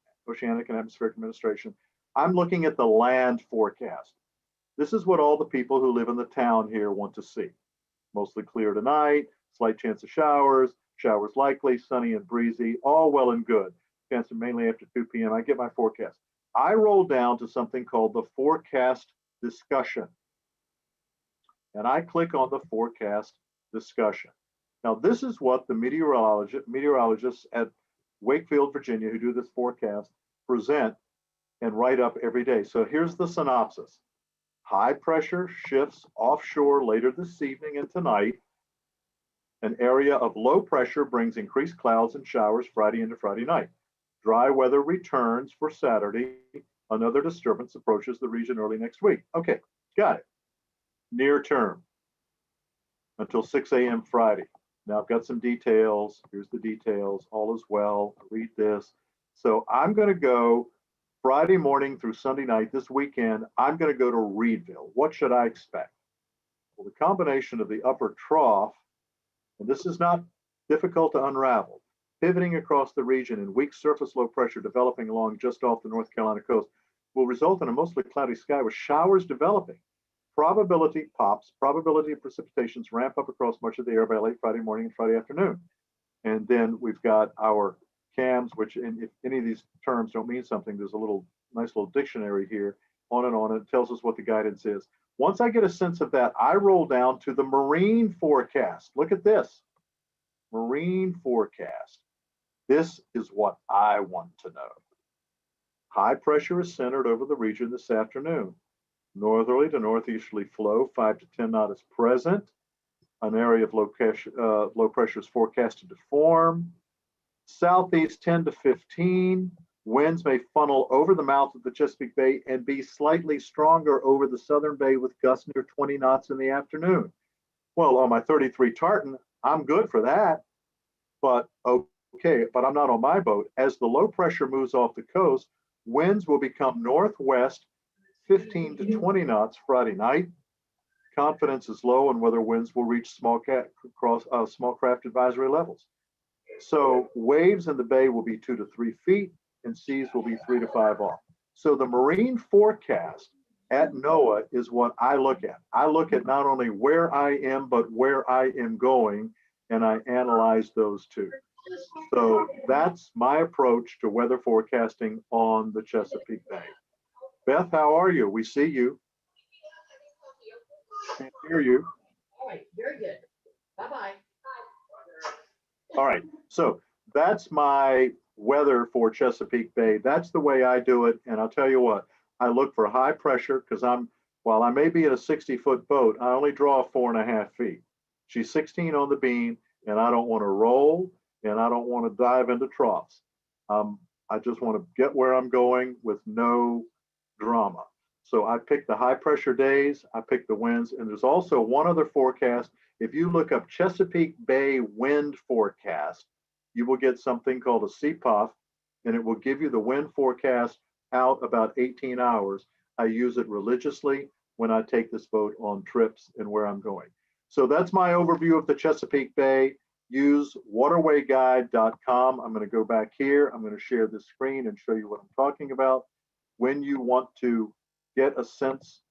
and Atmospheric Administration, I'm looking at the land forecast. This is what all the people who live in the town here want to see. Mostly clear tonight, slight chance of showers, showers likely, sunny and breezy, all well and good. Chance mainly after 2 p.m. I get my forecast. I roll down to something called the forecast discussion. And I click on the forecast discussion. Now, this is what the meteorologists at Wakefield, Virginia, who do this forecast, present and write up every day. So here's the synopsis. High pressure shifts offshore later this evening and tonight. An area of low pressure brings increased clouds and showers Friday into Friday night. Dry weather returns for Saturday. Another disturbance approaches the region early next week. Okay, got it. Near term until 6 a.m. Friday. Now I've got some details. Here's the details. All is well. Read this. So I'm going to go Friday morning through Sunday night this weekend. I'm going to go to Reedville. What should I expect? Well, the combination of the upper trough, and this is not difficult to unravel, pivoting across the region and weak surface low pressure developing along just off the North Carolina coast will result in a mostly cloudy sky with showers developing. Probability pops, probability of precipitations ramp up across much of the air by late Friday morning and Friday afternoon. And then we've got our CAMs, which if any of these terms don't mean something, there's a nice little dictionary here, on and on. It tells us what the guidance is. Once I get a sense of that, I roll down to the marine forecast. Look at this, marine forecast. This is what I want to know. High pressure is centered over the region this afternoon. Northerly to northeasterly flow, 5 to 10 knot is present. An area of low pressure is forecasted to form. Southeast 10 to 15. Winds may funnel over the mouth of the Chesapeake Bay and be slightly stronger over the southern bay with gusts near 20 knots in the afternoon. Well, on my 33 tartan, I'm good for that. But okay, but I'm not on my boat. As the low pressure moves off the coast, winds will become northwest 15 to 20 knots Friday night. Confidence is low on whether winds will reach small craft advisory levels. So waves in the bay will be 2 to 3 feet and seas will be 3 to 5 off. So the marine forecast at NOAA is what I look at. I look at not only where I am, but where I am going, and I analyze those two. So that's my approach to weather forecasting on the Chesapeake Bay. Beth, how are you? We see you. Can't hear you. All right, very good. Bye-bye. All right, so that's my weather for Chesapeake Bay. That's the way I do it. And I'll tell you what, I look for high pressure because while I may be in a 60-foot boat, I only draw 4.5 feet. She's 16 on the beam, and I don't want to roll, and I don't want to dive into troughs. I just want to get where I'm going with no drama. So I pick the high pressure days, I pick the winds, and there's also one other forecast. If you look up Chesapeake Bay wind forecast, you will get something called a CPOF, and it will give you the wind forecast out about 18 hours. I use it religiously when I take this boat on trips and where I'm going. So that's my overview of the Chesapeake Bay. Use waterwayguide.com. I'm going to go back here. I'm going to share this screen and show you what I'm talking about. When you want to get a sense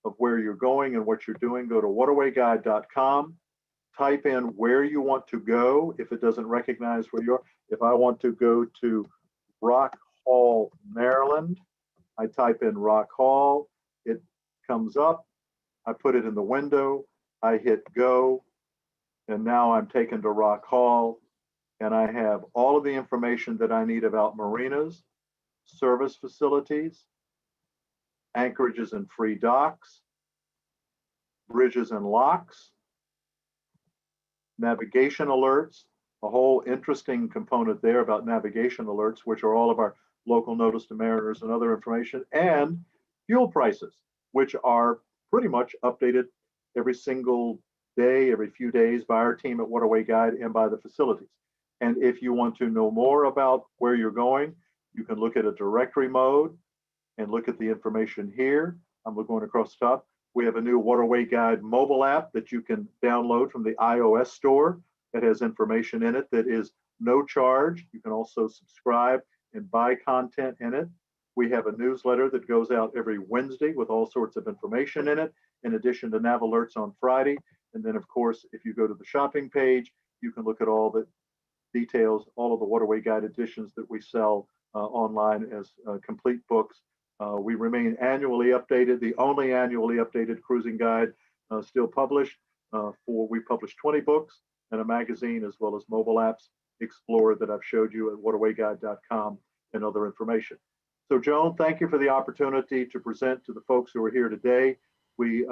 of where you're going and what you're doing, go to waterwayguide.com. Type in where you want to go if it doesn't recognize where you are. If I want to go to Rock Hall, Maryland, I type in Rock Hall. It comes up. I put it in the window. I hit go. And now I'm taken to Rock Hall. And I have all of the information that I need about marinas, service facilities, anchorages and free docks, bridges and locks, navigation alerts, a whole interesting component there about navigation alerts, which are all of our local notice to mariners and other information, and fuel prices, which are pretty much updated every single day, every few days by our team at Waterway Guide and by the facilities. And if you want to know more about where you're going, you can look at a directory mode and look at the information here. I'm going across the top. We have a new Waterway Guide mobile app that you can download from the iOS store that has information in it that is no charge. You can also subscribe and buy content in it. We have a newsletter that goes out every Wednesday with all sorts of information in it, in addition to nav alerts on Friday. And then, of course, if you go to the shopping page, you can look at all the details, all of the Waterway Guide editions that we sell online as complete books. We remain annually updated, the only annually updated cruising guide still published. We publish 20 books and a magazine, as well as mobile apps, Explorer, that I've showed you at waterwayguide.com, and other information. So Joan, thank you for the opportunity to present to the folks who are here today. We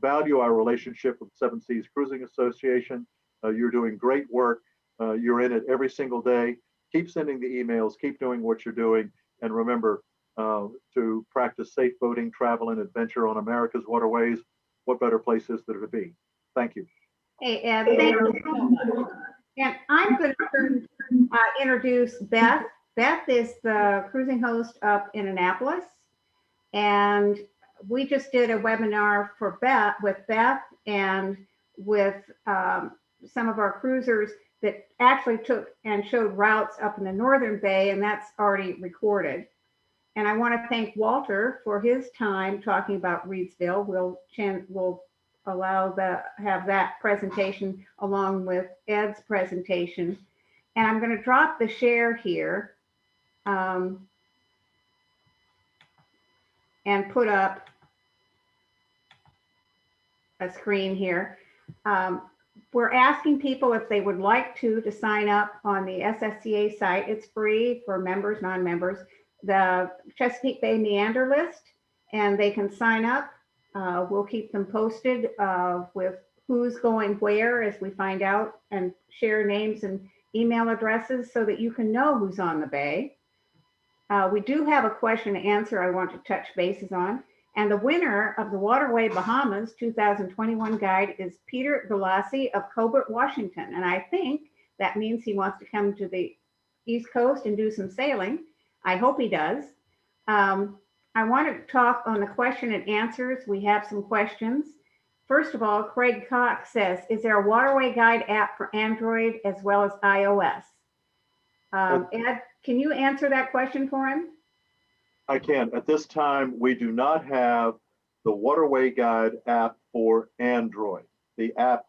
value our relationship with Seven Seas Cruising Association. You're doing great work. You're in it every single day. Keep sending the emails, keep doing what you're doing, and remember, to practice safe boating, travel, and adventure on America's waterways. What better place is there to be? Thank you. Hey, Ed, thank you so much. And I'm going to introduce Beth. Beth is the cruising host up in Annapolis. And we just did a webinar for Beth with Beth and with some of our cruisers that actually took and showed routes up in the Northern Bay, and that's already recorded. And I want to thank Walter for his time talking about Reedsville. We'll have that presentation along with Ed's presentation. And I'm going to drop the share here and put up a screen here. We're asking people if they would like to sign up on the SSCA site. It's free for members, non-members, the Chesapeake Bay Meander list, and they can sign up. We'll keep them posted with who's going where as we find out, and share names and email addresses so that you can know who's on the bay. We do have a question and answer I want to touch bases on. And the winner of the Waterway Bahamas 2021 guide is Peter Galassi of Cobalt, Washington. And I think that means he wants to come to the East Coast and do some sailing. I hope he does. I want to talk on the question and answers. We have some questions. First of all, Craig Cox says, is there a Waterway Guide app for Android as well as iOS? Ed, can you answer that question for him? I can. At this time, we do not have the Waterway Guide app for Android. The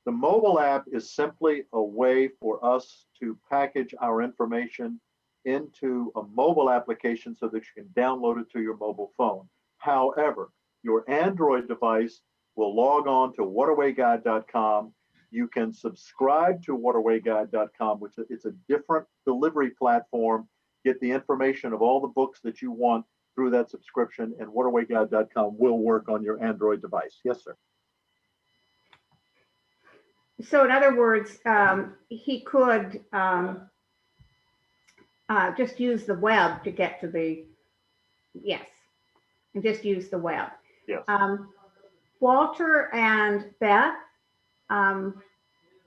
mobile app is simply a way for us to package our information into a mobile application so that you can download it to your mobile phone. However, your Android device will log on to waterwayguide.com. You can subscribe to waterwayguide.com, which it's a different delivery platform. Get the information of all the books that you want through that subscription, and waterwayguide.com will work on your Android device. Yes, sir. So in other words, he could just use the web to get to the, yes, and just use the web. Yes. Walter and Beth,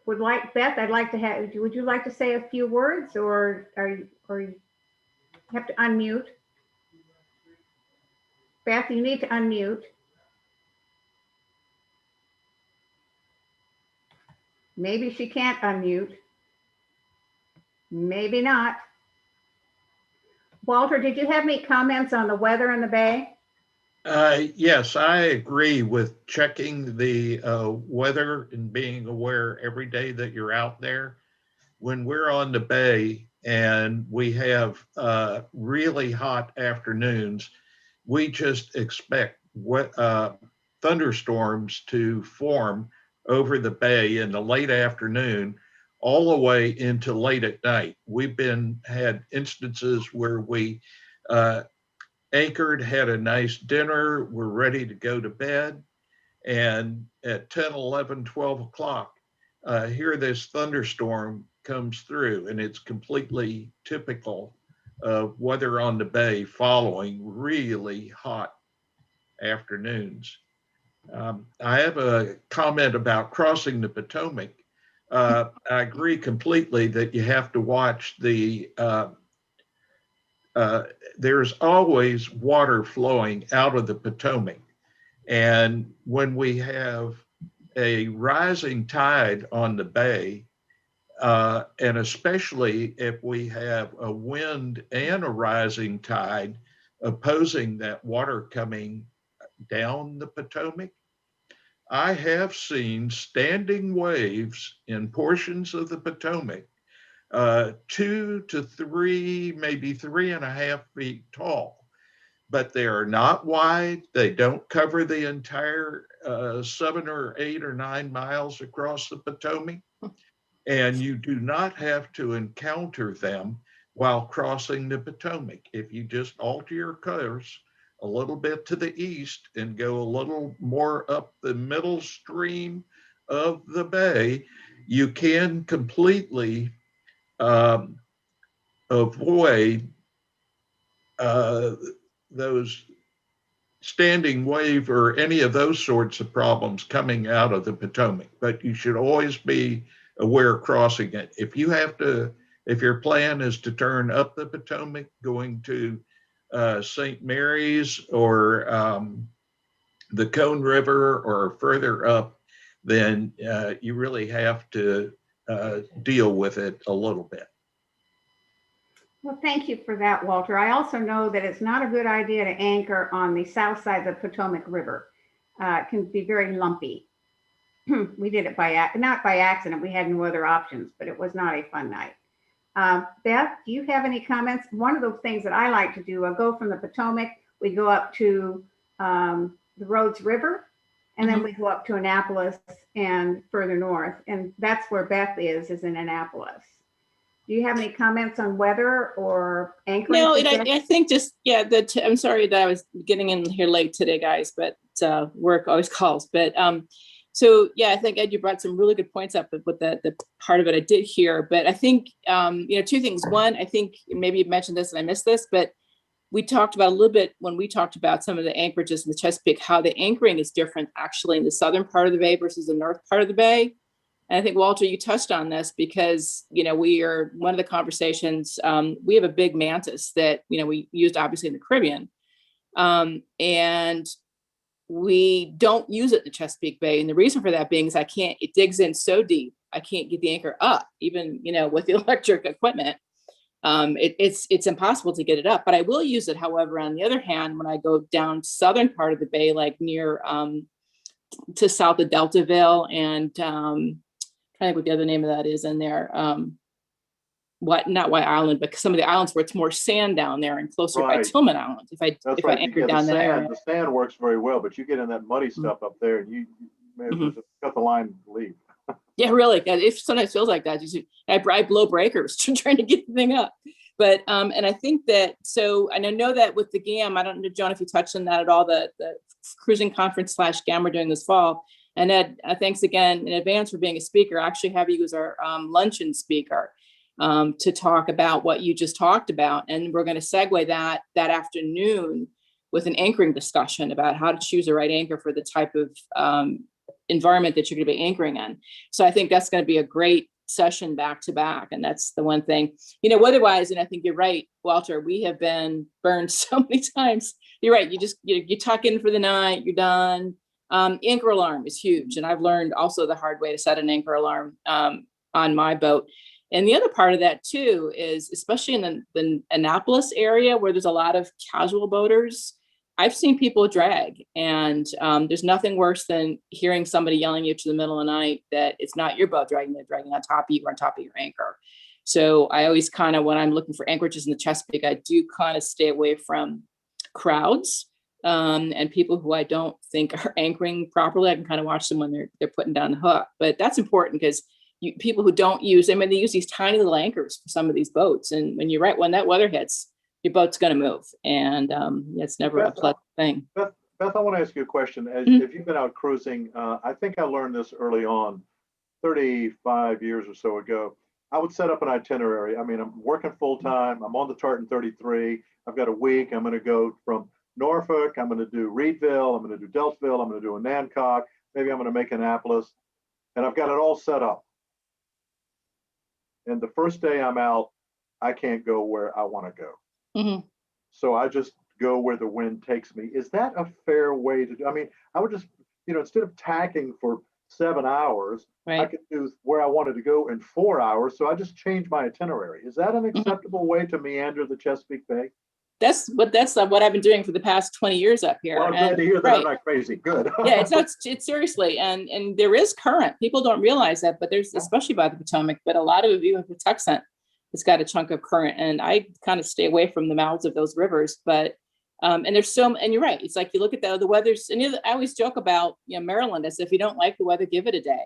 would you like to say a few words, or you have to unmute? Beth, you need to unmute. Maybe she can't unmute. Maybe not. Walter, did you have any comments on the weather in the bay? Yes, I agree with checking the weather and being aware every day that you're out there. When we're on the bay and we have really hot afternoons, we just expect thunderstorms to form over the bay in the late afternoon all the way into late at night. We've had instances where we anchored, had a nice dinner, we're ready to go to bed, and at 10, 11, 12 o'clock, here this thunderstorm comes through, and it's completely typical of weather on the bay following really hot afternoons. I have a comment about crossing the Potomac. I agree completely that you have to watch there's always water flowing out of the Potomac. And when we have a rising tide on the bay, and especially if we have a wind and a rising tide opposing that water coming down the Potomac, I have seen standing waves in portions of the Potomac 2 to 3, maybe 3.5 feet tall, but they are not wide. They don't cover the entire 7 or 8 or 9 miles across the Potomac. And you do not have to encounter them while crossing the Potomac. If you just alter your course a little bit to the east and go a little more up the middle stream of the bay, you can completely avoid those standing wave or any of those sorts of problems coming out of the Potomac. But you should always be aware crossing it. If you have to, if your plan is to turn up the Potomac going to St. Mary's or the Cone River or further up, then you really have to deal with it a little bit. Well, thank you for that, Walter. I also know that it's not a good idea to anchor on the south side of the Potomac River. It can be very lumpy. We did it not by accident. We had no other options, but it was not a fun night. Beth, do you have any comments? One of the things that I like to do, I'll go from the Potomac, we go up to the Rhodes River, and then we go up to Annapolis and further north. And that's where Beth is in Annapolis. Do you have any comments on weather or anchoring? No, I think just, yeah, I'm sorry that I was getting in here late today, guys, but work always calls. But so, yeah, I think, Ed, you brought some really good points up with the part of it I did hear. But I think, two things. One, I think maybe you mentioned this and I missed this, but we talked about a little bit when we talked about some of the anchorages in the Chesapeake, how the anchoring is different actually in the southern part of the bay versus the north part of the bay. And I think, Walter, you touched on this because, we are one of the conversations, we have a big mantis that, we used obviously in the Caribbean. And we don't use it in the Chesapeake Bay. And the reason for that being is it digs in so deep, I can't get the anchor up, even, with the electric equipment. It's impossible to get it up, but I will use it. However, on the other hand, when I go down southern part of the bay, like near to south of Deltaville and trying to think what the other name of that is in there. Not White Island, but some of the islands where it's more sand down there and closer by Tillman Island. If I anchor down there, the sand works very well, but you get in that muddy stuff up there, and you may as well just cut the line and leave. Yeah, really. It sometimes feels like that. I blow breakers trying to get the thing up. But and I think that and I know that with the GAM, I don't know, John, if you touched on that at all, the cruising conference / GAM we're doing this fall. And Ed, thanks again in advance for being a speaker. I actually have you as our luncheon speaker to talk about what you just talked about. And we're going to segue that afternoon with an anchoring discussion about how to choose the right anchor for the type of environment that you're going to be anchoring in. So I think that's going to be a great session back to back. And that's the one thing, weather-wise, and I think you're right, Walter, we have been burned so many times. You're right. You just, you tuck in for the night, you're done. Anchor alarm is huge. And I've learned also the hard way to set an anchor alarm on my boat. And the other part of that too is, especially in the Annapolis area where there's a lot of casual boaters, I've seen people drag, and there's nothing worse than hearing somebody yelling at you to the middle of the night that it's not your boat dragging, they're dragging on top of you or on top of your anchor. So I always kind of, when I'm looking for anchorages in the Chesapeake, I do kind of stay away from crowds and people who I don't think are anchoring properly. I can kind of watch them when they're putting down the hook. But that's important because people who don't use, they use these tiny little anchors for some of these boats. And when when that weather hits, your boat's going to move. And it's never a pleasant thing. Beth, I want to ask you a question. As you've been out cruising, I think I learned this early on, 35 years or so ago. I would set up an itinerary. I mean, I'm working full time. I'm on the Tartan 33. I've got a week. I'm going to go from Norfolk. I'm going to do Reedville. I'm going to do Deltaville. I'm going to do a Nancock. Maybe I'm going to make Annapolis. And I've got it all set up. And the first day I'm out, I can't go where I want to go. Mm-hmm. So I just go where the wind takes me. Is that a fair way to do? I mean, I would just, instead of tacking for 7 hours, right, I could do where I wanted to go in 4 hours. So I just changed my itinerary. Is that an acceptable way to meander the Chesapeake Bay? That's what I've been doing for the past 20 years up here. Well, I'm glad to hear that. Right. I'm not crazy. Good. Yeah, it's seriously. And there is current. People don't realize that, but there's, especially by the Potomac, but a lot of it, even the Texan, it's got a chunk of current, and I kind of stay away from the mouths of those rivers. But and there's and you're right. It's like you look at the weather's, and I always joke about Maryland as if you don't like the weather, give it a day,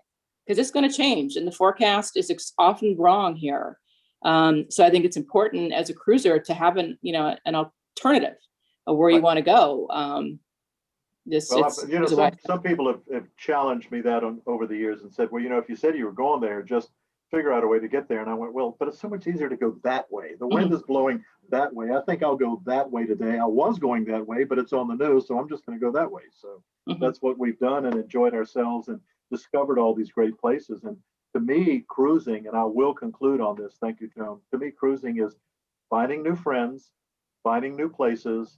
because it's going to change, and the forecast is often wrong here. So I think it's important as a cruiser to have an alternative of where you want to go. Some people have challenged me that over the years and said, well, if you said you were going there, just figure out a way to get there. And I went, well, but it's so much easier to go that way. The wind is blowing that way. I think I'll go that way today. I was going that way, but it's on the news, so I'm just going to go that way. So that's what we've done and enjoyed ourselves and discovered all these great places. And to me, cruising, and I will conclude on this, thank you, Joan. To me, cruising is finding new friends, finding new places,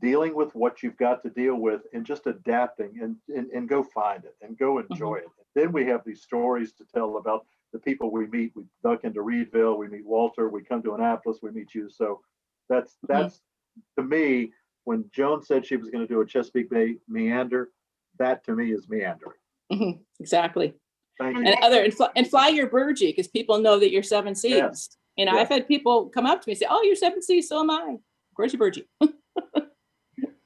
dealing with what you've got to deal with, and just adapting and go find it and go enjoy it. Then we have these stories to tell about the people we meet. We duck into Reedville, we meet Walter, we come to Annapolis, we meet you. So that's to me, when Joan said she was going to do a Chesapeake Bay Meander, that to me is meandering. Exactly. Thank you. And fly your burgee, because people know that you're 7 Cs. Yes. You know, Yes. I've had people come up to me and say, "Oh, you're 7 Cs, so am I. Of course, you burgee."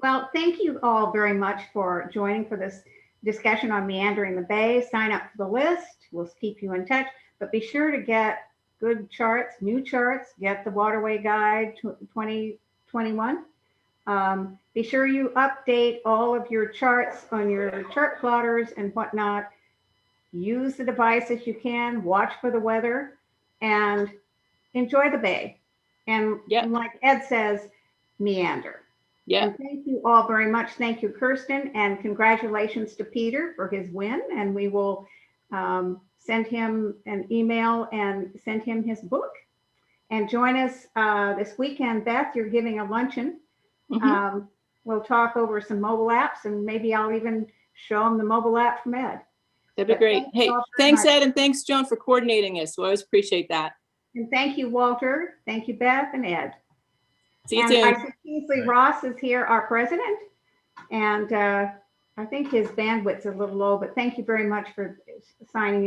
Well, thank you all very much for joining for this discussion on meandering the bay. Sign up for the list. We'll keep you in touch, but be sure to get good charts, new charts, get the Waterway Guide 2021. Be sure you update all of your charts on your chart plotters and whatnot. Use the devices you can, watch for the weather, and enjoy the bay. And like Ed says, meander. Yeah. And thank you all very much. Thank you, Kirsten, and congratulations to Peter for his win. And we will send him an email and send him his book. And join us this weekend. Beth, you're giving a luncheon. We'll talk over some mobile apps, and maybe I'll even show them the mobile app from Ed. That'd be great. Hey, thanks, Ed, and thanks, Joan, for coordinating this. We always appreciate that. And thank you, Walter. Thank you, Beth and Ed. See you and soon. I see Kingsley Ross is here, our president. And I think his bandwidth's a little low, but thank you very much for signing in.